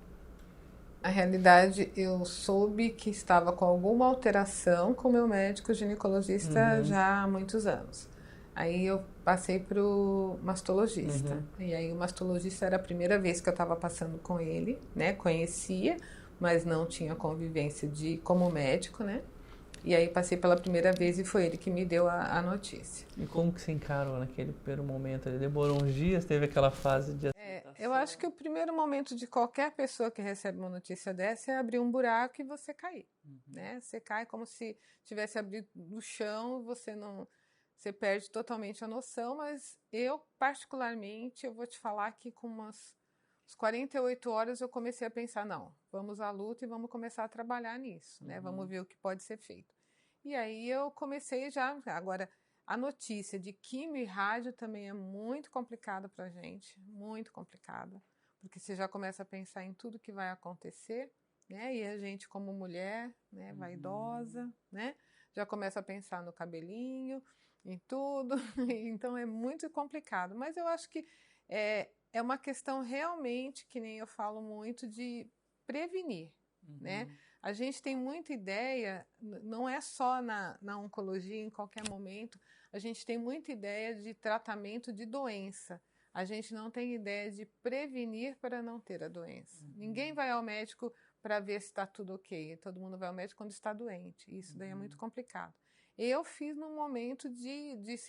Na realidade, eu soube que estava com alguma alteração com o meu médico ginecologista já há muitos anos. Aí eu passei para o mastologista. E aí o mastologista era a primeira vez que eu estava passando com ele, né? Conhecia, mas não tinha convivência como médico, né? E aí passei pela primeira vez e foi ele que me deu a notícia. E como que você encarou naquele primeiro momento? Ele demorou uns dias, teve aquela fase de aceitação? Eu acho que o primeiro momento de qualquer pessoa que recebe uma notícia dessa é abrir um buraco e você cair, né? Você cai como se tivesse abrido no chão, você perde totalmente a noção, mas eu, particularmente, eu vou te falar que com umas 48 horas eu comecei a pensar, não, vamos à luta e vamos começar a trabalhar nisso, né? Vamos ver o que pode ser feito. E aí eu comecei agora, a notícia de quimio e rádio também é muito complicada pra gente, muito complicada, porque você já começa a pensar em tudo que vai acontecer, né? E a gente como mulher, né, vaidosa, né? Já começa a pensar no cabelinho, em tudo, então é muito complicado, mas eu acho que é uma questão realmente, que nem eu falo muito, de prevenir, né? A gente tem muita ideia, não é só na oncologia, em qualquer momento, a gente tem muita ideia de tratamento de doença, a gente não tem ideia de prevenir para não ter a doença. Ninguém vai ao médico para ver se está tudo ok, todo mundo vai ao médico quando está doente, isso daí é muito complicado. Eu fiz num momento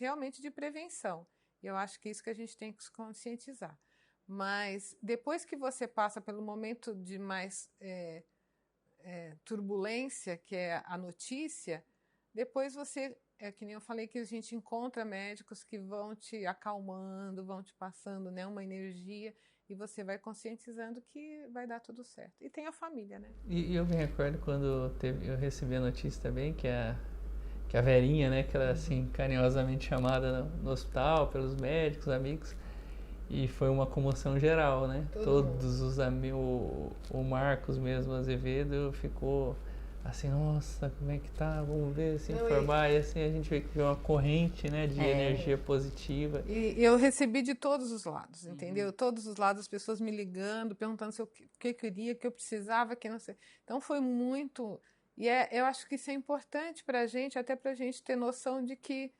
realmente de prevenção. E eu acho que é isso que a gente tem que se conscientizar. Mas depois que você passa pelo momento de mais turbulência, que é a notícia, depois você, que nem eu falei, que a gente encontra médicos que vão te acalmando, vão te passando, né, uma energia, e você vai conscientizando que vai dar tudo certo. E tem a família, né? E eu me recordo quando eu recebi a notícia também que a Verinha, né, que era assim carinhosamente chamada no hospital pelos médicos, amigos, e foi uma comoção geral, né? Todos os amigos, o Marcos mesmo, Azevedo, ficou assim, nossa, como é que tá? Vamos ver, se informar, e assim a gente vê que vê uma corrente, né, de energia positiva. E eu recebi de todos os lados, entendeu? Todos os lados, as pessoas me ligando, perguntando o que eu queria, o que eu precisava, que não sei. Então foi muito... E eu acho que isso é importante para a gente, até para a gente ter noção de que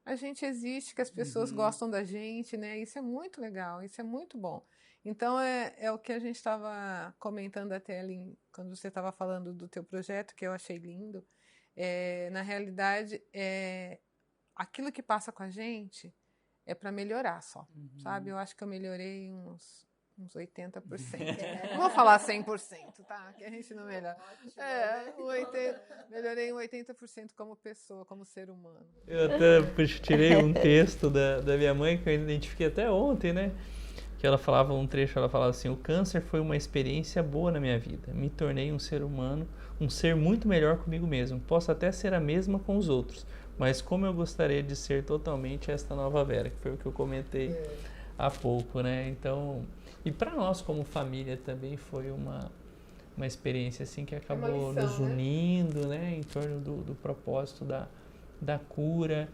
a gente existe, que as pessoas gostam da gente, né? Isso é muito legal, isso é muito bom. Então, é o que a gente estava comentando até ali, quando você estava falando do teu projeto, que eu achei lindo. Na realidade, aquilo que passa com a gente é para melhorar só, sabe? Eu acho que eu melhorei uns 80%. Não vou falar 100%, tá? Que a gente não melhora. Melhorei em 80% como pessoa, como ser humano. Eu até tirei um texto da minha mãe, que eu identifiquei até ontem, né? Que ela falava um trecho, ela falava assim: o câncer foi uma experiência boa na minha vida. Me tornei um ser humano, um ser muito melhor comigo mesmo. Posso até ser a mesma com os outros, mas como eu gostaria de ser totalmente esta nova Vera, que foi o que eu comentei há pouco, né? Então, e para nós como família também foi uma experiência assim que acabou lição, nos unindo, né? Em torno do propósito da cura.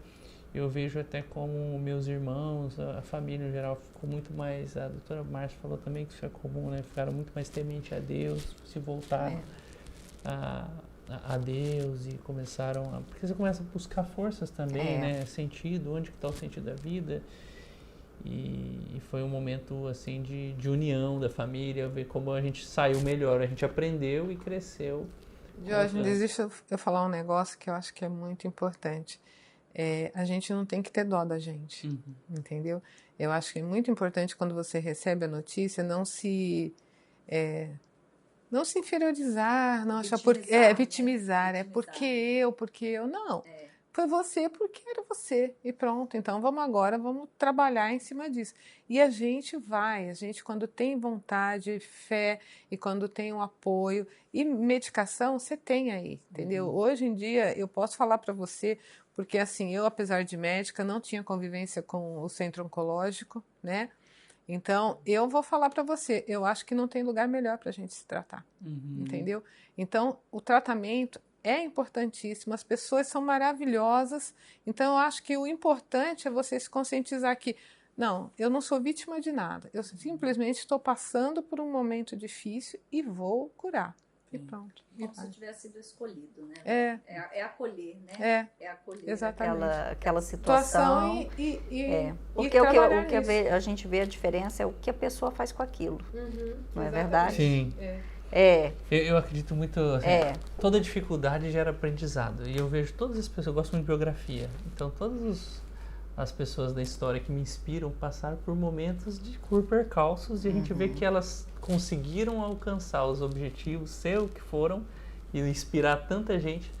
Eu vejo até como meus irmãos, a família em geral ficou muito mais, a doutora Márcia falou também que isso é comum, né? Ficaram muito mais temente a Deus, se voltaram a Deus e começaram a... Porque você começa a buscar forças também, né? Sentido, onde que está o sentido da vida. E foi um momento, assim, de união da família, ver como a gente saiu melhor. A gente aprendeu e cresceu. Jorge, deixa eu falar um negócio que eu acho que é muito importante. A gente não tem que ter dó da gente, entendeu? Eu acho que é muito importante quando você recebe a notícia não se inferiorizar, não achar vitimizar, porque eu não. Foi você porque era você e pronto. Então vamos trabalhar em cima disso. E a gente quando tem vontade, fé e quando tem um apoio e medicação, você tem aí, entendeu? Hoje em dia eu posso falar para você, porque assim, eu apesar de médica não tinha convivência com o centro oncológico, né? Então, eu vou falar para você, eu acho que não tem lugar melhor para a gente se tratar, entendeu? Então, o tratamento é importantíssimo, as pessoas são maravilhosas, então eu acho que o importante é você se conscientizar que, não, eu não sou vítima de nada, eu simplesmente estou passando por um momento difícil e vou curar. E pronto. Como se tivesse sido escolhido, né? É acolher, né? É acolher exatamente. aquela situação. Porque o que a gente vê a diferença é o que a pessoa faz com aquilo. Não é verdade? Sim. Eu acredito muito, assim, toda dificuldade gera aprendizado. E eu vejo todas as pessoas, eu gosto muito de biografia, então todas as pessoas da história que me inspiram passaram por momentos por percalços e a gente vê que elas conseguiram alcançar os objetivos, ser o que foram e inspirar tanta gente,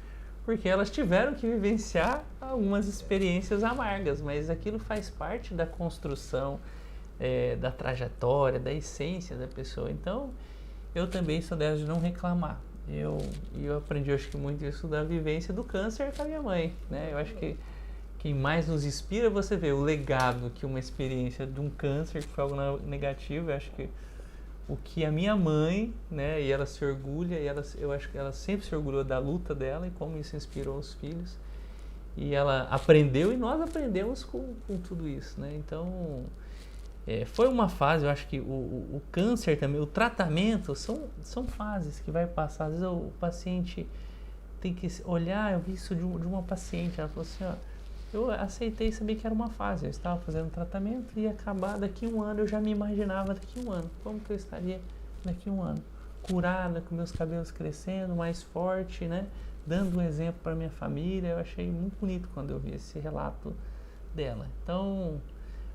porque elas tiveram que vivenciar algumas experiências amargas, mas aquilo faz parte da construção, da trajetória, da essência da pessoa. Então, eu também sou dessa de não reclamar. Eu aprendi, acho que muito isso da vivência do câncer com a minha mãe, né? Eu acho que quem mais nos inspira, você vê o legado que uma experiência de um câncer, que foi algo negativo, eu acho que o que a minha mãe, né, e ela se orgulha, eu acho que ela sempre se orgulhou da luta dela e como isso inspirou os filhos. E ela aprendeu e nós aprendemos com tudo isso, né? Então, foi uma fase, eu acho que o câncer também, o tratamento, são fases que vai passar. Às vezes o paciente tem que olhar, eu vi isso de uma paciente, ela falou assim, ó, eu aceitei saber que era uma fase, eu estava fazendo tratamento e ia acabar daqui a um ano, eu já me imaginava daqui a um ano, como que eu estaria daqui a um ano, curada, com meus cabelos crescendo, mais forte, né, dando um exemplo para minha família. Eu achei muito bonito quando eu vi esse relato dela. Então,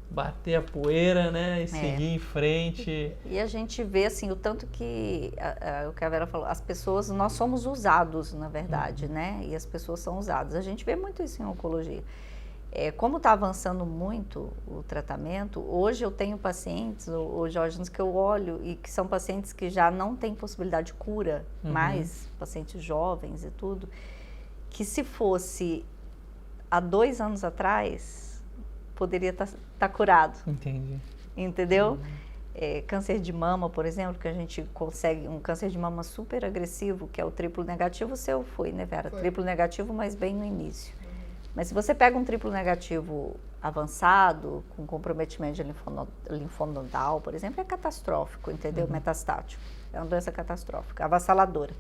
bater a poeira, né, e seguir em frente. E a gente vê, assim, o tanto que, o que a Vera falou, as pessoas, nós somos usados, na verdade, né, e as pessoas são usadas. A gente vê muito isso em oncologia. Como está avançando muito o tratamento, hoje eu tenho pacientes, o Jorge, que eu olho e que são pacientes que já não têm possibilidade de cura mais, pacientes jovens e tudo, que se fosse há 2 anos atrás, poderia estar curado. Entendi. Entendeu? Câncer de mama, por exemplo, que a gente consegue, um câncer de mama super agressivo, que é o triplo negativo, o seu foi, né, Vera? Triplo negativo, mas bem no início. Mas se você pega um triplo negativo avançado, com comprometimento de linfonodal, por exemplo, é catastrófico, entendeu? Metastático. É uma doença catastrófica, avassaladora.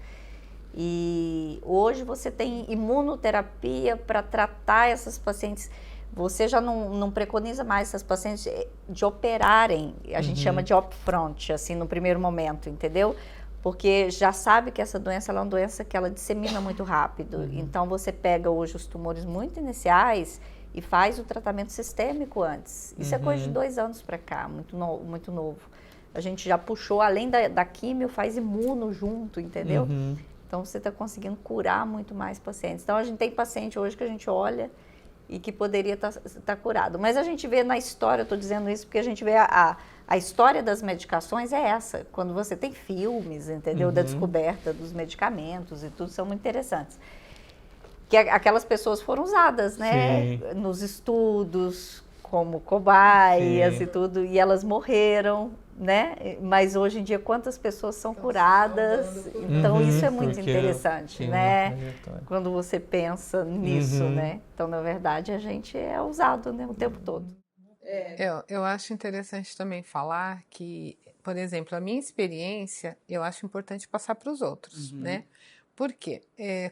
E hoje você tem imunoterapia para tratar essas pacientes. Você já não preconiza mais essas pacientes de operarem, a gente chama de upfront, assim, no primeiro momento, entendeu? Porque já sabe que essa doença é uma doença que ela dissemina muito rápido. Então, você pega hoje os tumores muito iniciais e faz o tratamento sistêmico antes. Isso é coisa de 2 anos para cá, muito novo. A gente já puxou, além da químio, faz imuno junto, entendeu? Então, você está conseguindo curar muito mais pacientes. Então, a gente tem paciente hoje que a gente olha e que poderia estar curado. Mas a gente vê na história, eu estou dizendo isso porque a gente vê a história das medicações é essa. Quando você tem filmes, entendeu? Da descoberta dos medicamentos e tudo, são muito interessantes. Que aquelas pessoas foram usadas, né? Sim. Nos estudos, como cobaias e tudo, e elas morreram, né? Mas hoje em dia, quantas pessoas são curadas? Então, isso é muito interessante, né? Quando você pensa nisso, né? Então, na verdade, a gente é usado, né, o tempo todo. Eu acho interessante também falar que, por exemplo, a minha experiência, eu acho importante passar para os outros, né? Por quê?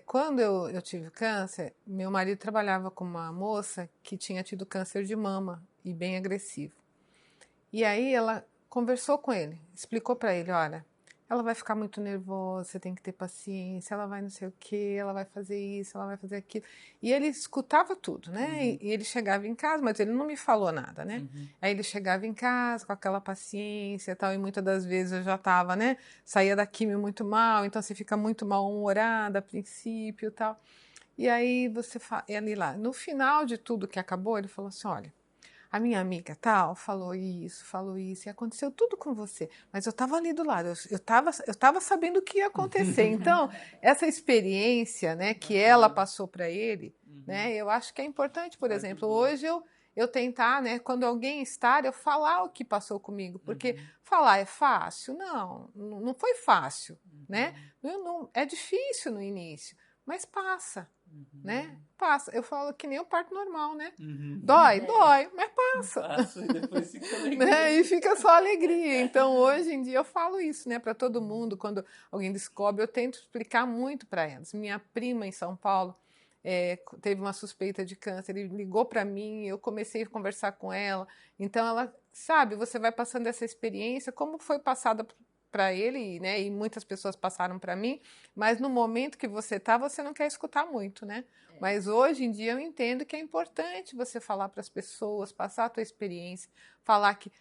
Quando eu tive câncer, meu marido trabalhava com uma moça que tinha tido câncer de mama e bem agressivo. E aí ela conversou com ele, explicou para ele, olha, ela vai ficar muito nervosa, você tem que ter paciência, ela vai não sei o quê, ela vai fazer isso, ela vai fazer aquilo. E ele escutava tudo, né? E ele chegava em casa, mas ele não me falou nada, né? Aí ele chegava em casa com aquela paciência e tal, e muitas das vezes eu já estava, né? Saía da quimio muito mal, então você fica muito mal-humorada a princípio e tal. E aí você ali lá, no final de tudo que acabou, ele falou assim, olha, a minha amiga tal falou isso, e aconteceu tudo com você. Mas eu estava ali do lado, eu tava sabendo o que ia acontecer. Então, essa experiência, né, que ela passou para ele, né, eu acho que é importante, por exemplo, hoje eu tentar, né, quando alguém está, eu falar o que passou comigo. Porque falar é fácil? Não foi fácil, né? É difícil no início, mas passa. Né? Passa. Eu falo que nem o parto normal, né? Dói, mas passa. Passa e depois fica alegria. Né? E fica só alegria. Então, hoje em dia, eu falo isso, né, para todo mundo. Quando alguém descobre, eu tento explicar muito para elas. Minha prima em São Paulo teve uma suspeita de câncer, ele ligou para mim, eu comecei a conversar com ela. Então, ela sabe, você vai passando essa experiência, como foi passada para ele, né? E muitas pessoas passaram para mim, mas no momento que você está, você não quer escutar muito, né? Mas hoje em dia eu entendo que é importante você falar para as pessoas, passar a tua experiência, falar que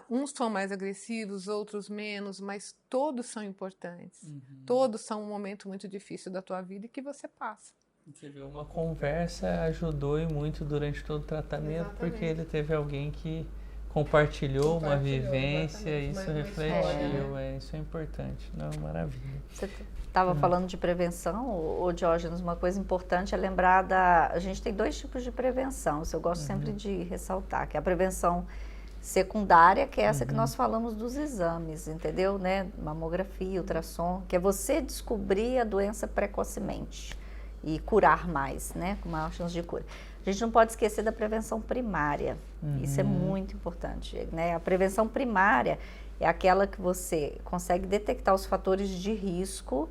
uns são mais agressivos, outros menos, mas todos são importantes. Todos são um momento muito difícil da tua vida e que você passa. Você viu, uma conversa ajudou e muito durante todo o tratamento. Exatamente. Porque ele teve alguém que compartilhou uma vivência, exatamente. Isso refletiu, isso é importante. Não, maravilha. Você estava falando de prevenção, Diógenes, uma coisa importante é lembrar a gente tem 2 tipos de prevenção, isso eu gosto sempre de ressaltar, que é a prevenção secundária, que é essa que nós falamos dos exames, entendeu? Né? Mamografia, ultrassom, que é você descobrir a doença precocemente e curar mais, né? Com maior chance de cura. A gente não pode esquecer da prevenção primária, isso é muito importante, né? A prevenção primária é aquela que você consegue detectar os fatores de risco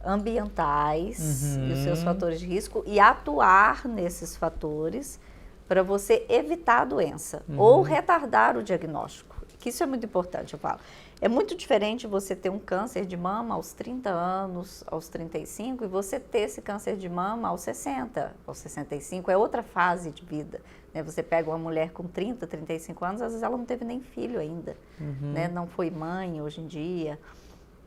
ambientais e os seus fatores de risco e atuar nesses fatores para você evitar a doença ou retardar o diagnóstico, que isso é muito importante, eu falo. É muito diferente você ter um câncer de mama aos 30 anos, aos 35, e você ter esse câncer de mama aos 60, aos 65, é outra fase de vida. Né? Você pega uma mulher com 30, 35 anos, às vezes ela não teve nem filho ainda, né? Não foi mãe hoje em dia.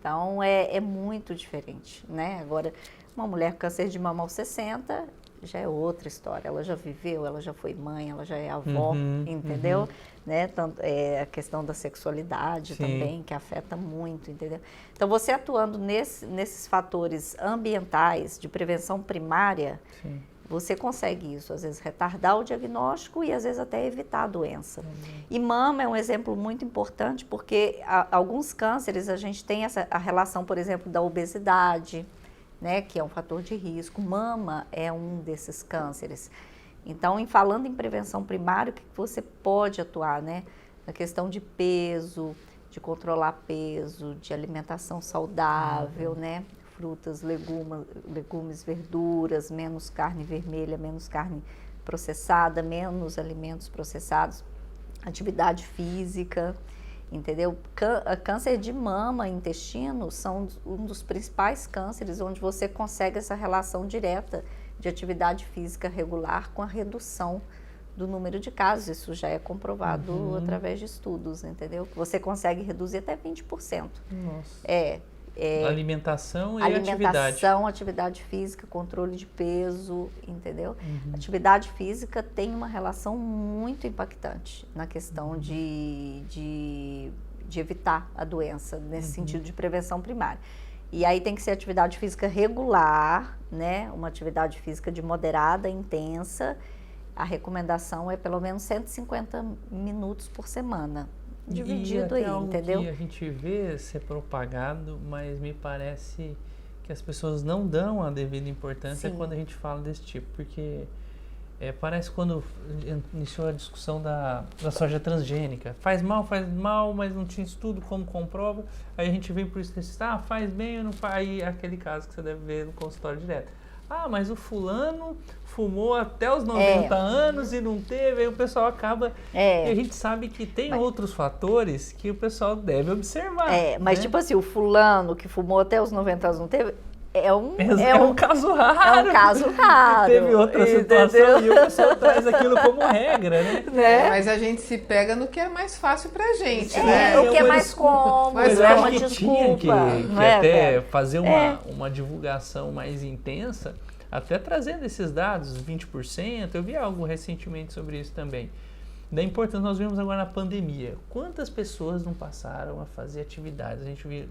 Então, é muito diferente, né? Agora, uma mulher com câncer de mama aos 60 já é outra história. Ela já viveu, ela já foi mãe, ela já é avó, entendeu? Né? Tanto, a questão da sexualidade também, que afeta muito, entendeu? Então, você atuando nesses fatores ambientais de prevenção primária, você consegue isso, às vezes retardar o diagnóstico e às vezes até evitar a doença. E mama é um exemplo muito importante porque alguns cânceres a gente tem a relação, por exemplo, da obesidade, né, que é um fator de risco. Mama é um desses cânceres. Então, falando em prevenção primária, o que você pode atuar, né? Na questão de peso, de controlar peso, de alimentação saudável, né? Frutas, legumes, verduras, menos carne vermelha, menos carne processada, menos alimentos processados, atividade física, entendeu? Câncer de mama e intestino são um dos principais cânceres onde você consegue essa relação direta de atividade física regular com a redução do número de casos. Isso já é comprovado através de estudos, entendeu? Você consegue reduzir até 20%. Nossa. Alimentação e alimentação, atividade física, controle de peso, entendeu? Atividade física tem uma relação muito impactante na questão de evitar a doença, nesse sentido de prevenção primária. E aí tem que ser atividade física regular, né? Uma atividade física de moderada, intensa. A recomendação é pelo menos 150 minutos por semana. Dividido aí, entendeu? Que a gente vê ser propagado, mas me parece que as pessoas não dão a devida importância quando a gente fala desse tipo, porque Parece quando iniciou a discussão da soja transgênica. Faz mal, mas não tinha estudo como comprova. Aí a gente vem por isso, faz bem ou não faz? Aí aquele caso que você deve ver no consultório direto. Mas o fulano fumou até os 90 anos e não teve, aí o pessoal acaba... E a gente sabe que tem outros fatores que o pessoal deve observar. Mas tipo assim, o fulano que fumou até os 90 anos não teve... É um caso raro. É um caso raro. Teve outra situação e o pessoal traz aquilo como regra, né? Mas a gente se pega no que é mais fácil pra gente, né? O que é mais cômodo, mas é uma que desculpa. Que até fazer uma divulgação mais intensa, até trazendo esses dados, 20%, eu vi algo recentemente sobre isso também. Da importância, nós vimos agora na pandemia, quantas pessoas não passaram a fazer atividades, a gente viu...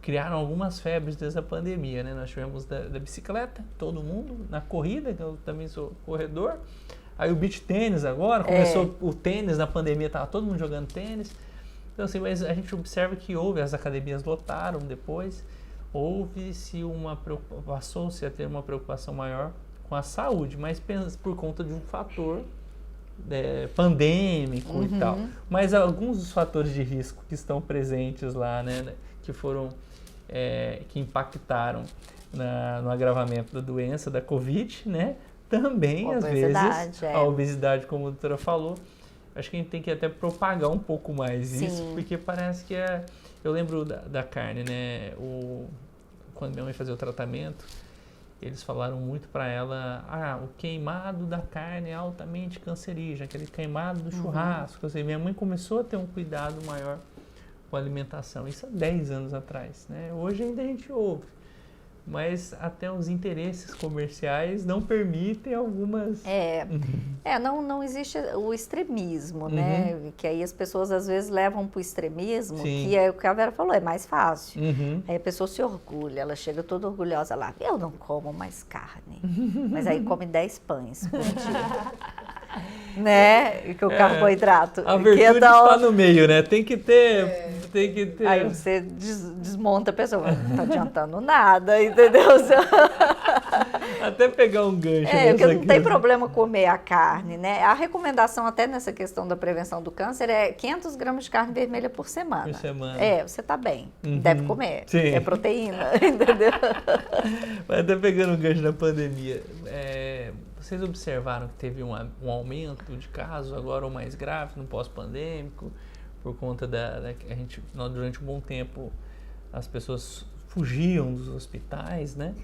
Criaram algumas febres desde a pandemia, né? Nós tivemos da bicicleta, todo mundo, na corrida, que eu também sou corredor. Aí o beach tênis agora, começou o tênis na pandemia, estava todo mundo jogando tênis. Então assim, mas a gente observa que as academias lotaram depois, passou-se a ter uma preocupação maior com a saúde, mas por conta de um fator pandêmico e tal. Mas alguns dos fatores de risco que estão presentes lá, né? Que foram... que impactaram no agravamento da doença, da Covid, né? Também, às vezes, a obesidade, como a doutora falou, acho que a gente tem que até propagar um pouco mais isso, porque parece que eu lembro da carne, né? Quando minha mãe fazia o tratamento, eles falaram muito para ela, o queimado da carne é altamente cancerígeno, aquele queimado do churrasco. Ou seja, minha mãe começou a ter um cuidado maior com a alimentação, isso há 10 anos atrás, né? Hoje ainda a gente ouve, mas até os interesses comerciais não permitem algumas... Não existe o extremismo, né? Que aí as pessoas às vezes levam para o extremismo, que é o que a Vera falou, é mais fácil. Aí a pessoa se orgulha, ela chega toda orgulhosa lá, eu não como mais carne, mas aí come 10 pães por dia. Né? Que o carboidrato. A virtude está no meio, né? Tem que ter... Aí você desmonta a pessoa, não tá adiantando nada, entendeu? Até pegar um gancho. Porque não tem problema comer a carne, né? A recomendação até nessa questão da prevenção do câncer é 500 gramas de carne vermelha por semana. Você tá bem, deve comer, é proteína, entendeu? Mas até pegando um gancho da pandemia, vocês observaram que teve um aumento de casos agora ou mais grave no pós-pandêmico, por conta durante um bom tempo as pessoas fugiam dos hospitais, né?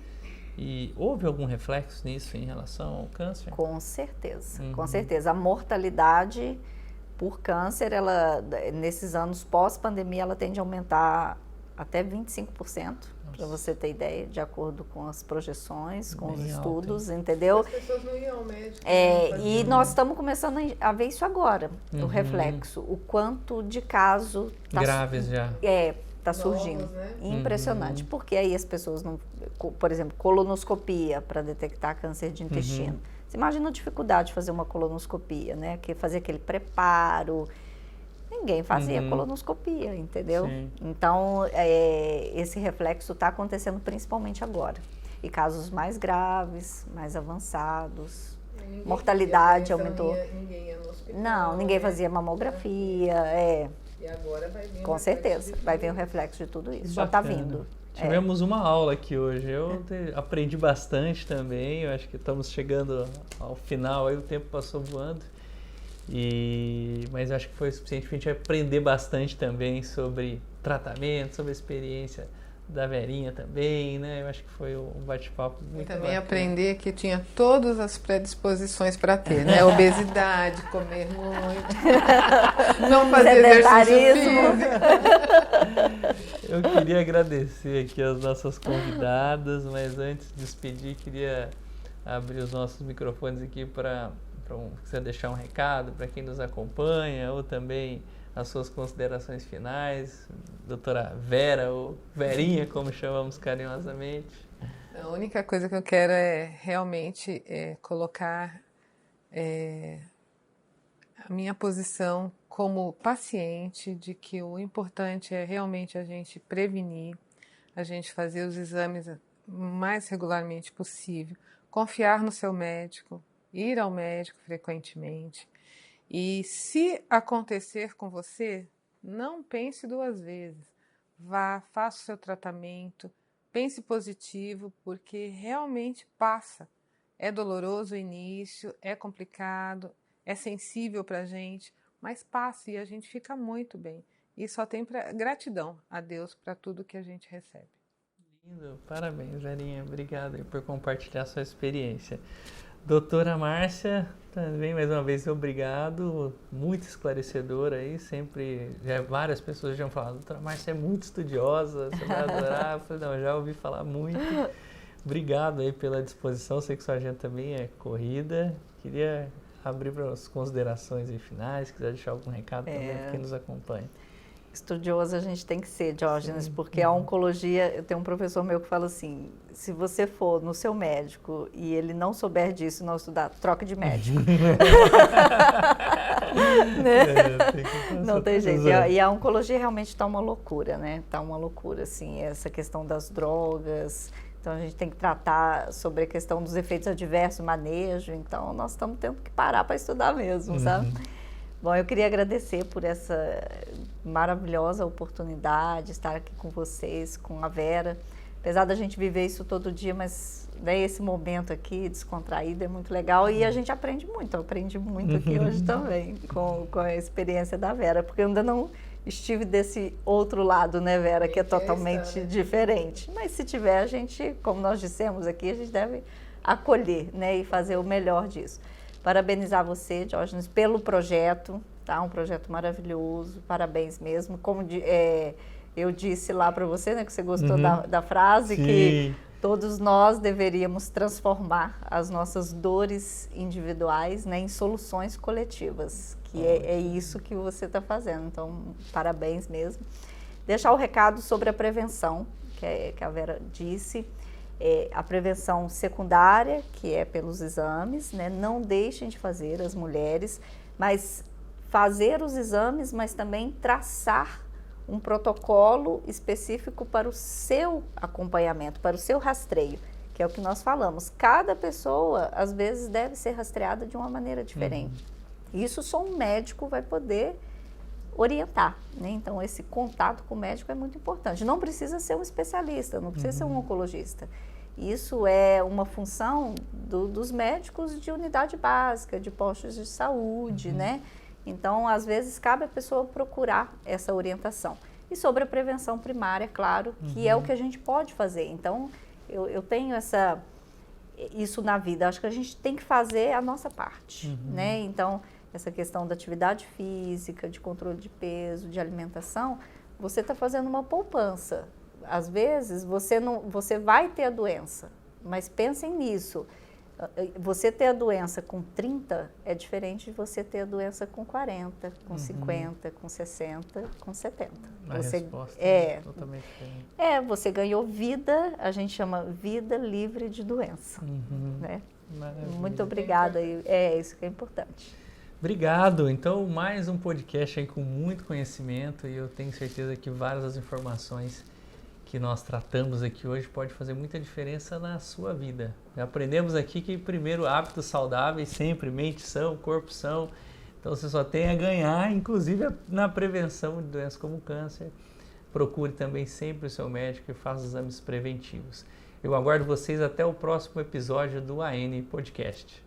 E houve algum reflexo nisso em relação ao câncer? Com certeza, com certeza. A mortalidade por câncer, nesses anos pós-pandemia, ela tende a aumentar até 25%, para você ter ideia, de acordo com as projeções, com os estudos, entendeu? As pessoas não iam ao médico. E nós estamos começando a ver isso agora, o reflexo, o quanto de caso... graves já. Está surgindo. Novos, né? Impressionante. Porque aí as pessoas não... Por exemplo, colonoscopia para detectar câncer de intestino. Você imagina a dificuldade de fazer uma colonoscopia, né? Fazer aquele preparo... Ninguém fazia colonoscopia, entendeu? Então, esse reflexo está acontecendo principalmente agora. E casos mais graves, mais avançados. Mortalidade aumentou. Ninguém ia no hospital. Não, ninguém fazia mamografia. E agora vai vir com certeza, vai vir o reflexo de tudo isso. Já está vindo. Tivemos uma aula aqui hoje. Eu aprendi bastante também. Eu acho que estamos chegando ao final, aí o tempo passou voando. Mas acho que foi suficiente para a gente aprender bastante também sobre tratamento, sobre a experiência da Verinha também, né? Eu acho que foi um bate-papo muito bacana. Também aprender que tinha todas as predisposições para ter, né? Obesidade, comer muito, não fazer exercício físico. Eu queria agradecer aqui as nossas convidadas, mas antes de despedir, queria abrir os nossos microfones aqui para você deixar um recado para quem nos acompanha, ou também as suas considerações finais, doutora Vera, ou Verinha, como chamamos carinhosamente. A única coisa que eu quero é realmente colocar a minha posição como paciente de que o importante é realmente a gente prevenir, a gente fazer os exames o mais regularmente possível, confiar no seu médico, ir ao médico frequentemente. E se acontecer com você, não pense 2 vezes. Vá, faça o seu tratamento, pense positivo, porque realmente passa. É doloroso o início, é complicado, é sensível para a gente, mas passa e a gente fica muito bem. E só tem gratidão a Deus para tudo que a gente recebe. Lindo, parabéns, Verinha. Obrigado aí por compartilhar sua experiência. Doutora Márcia, também mais uma vez obrigado, muito esclarecedora aí, sempre, várias pessoas já falam, doutora Márcia é muito estudiosa, você vai adorar. Eu falei, não, já ouvi falar muito. Obrigado aí pela disposição, sei que sua agenda também é corrida. Queria abrir para as considerações aí finais, se quiser deixar algum recado também para quem nos acompanha. Estudioso a gente tem que ser, Diógenes, porque a oncologia, eu tenho um professor meu que fala assim, se você for no seu médico e ele não souber disso, não estudar, troca de médico. Né? Não tem jeito. E a oncologia realmente está uma loucura, né? Está uma loucura, assim, essa questão das drogas. Então, a gente tem que tratar sobre a questão dos efeitos adversos, manejo. Então, nós estamos tendo que parar para estudar mesmo, sabe? Bom, eu queria agradecer por essa maravilhosa oportunidade de estar aqui com vocês, com a Vera. Apesar da gente viver isso todo dia, mas esse momento aqui descontraído é muito legal e a gente aprende muito. Eu aprendi muito aqui hoje também com a experiência da Vera, porque eu ainda não estive desse outro lado, né, Vera, que é totalmente diferente. Mas se tiver, a gente, como nós dissemos aqui, a gente deve acolher, né, e fazer o melhor disso. Parabenizar você, Diógenes, pelo projeto, tá? Um projeto maravilhoso, parabéns mesmo. Como eu disse lá para você, né, que você gostou da frase, sim, que todos nós deveríamos transformar as nossas dores individuais, né, em soluções coletivas, que é isso que você está fazendo. Então, parabéns mesmo. Deixar o recado sobre a prevenção, que a Vera disse. A prevenção secundária, que é pelos exames, né? Não deixem de fazer as mulheres, mas fazer os exames, mas também traçar um protocolo específico para o seu acompanhamento, para o seu rastreio, que é o que nós falamos. Cada pessoa, às vezes, deve ser rastreada de uma maneira diferente. Isso só um médico vai poder orientar, né? Então, esse contato com o médico é muito importante. Não precisa ser um especialista, não precisa ser um oncologista. Isso é uma função dos médicos de unidade básica, de postos de saúde, né? Então, às vezes, cabe a pessoa procurar essa orientação. E sobre a prevenção primária, claro, que é o que a gente pode fazer. Então, eu tenho isso na vida. Acho que a gente tem que fazer a nossa parte, né? Então, essa questão da atividade física, de controle de peso, de alimentação, você está fazendo uma poupança. Às vezes, você vai ter a doença, mas pensem nisso. Você ter a doença com 30 é diferente de você ter a doença com 40, com 50, com 60, com 70. A resposta totalmente diferente. Você ganhou vida, a gente chama vida livre de doença. Né? Muito obrigada, isso que é importante. Obrigado. Então, mais um podcast aí com muito conhecimento e eu tenho certeza que várias das informações que nós tratamos aqui hoje pode fazer muita diferença na sua vida. Aprendemos aqui que primeiro hábitos saudáveis, sempre mente são, corpo são. Então você só tem a ganhar, inclusive na prevenção de doenças como câncer. Procure também sempre o seu médico e faça exames preventivos. Eu aguardo vocês até o próximo episódio do AN Podcast.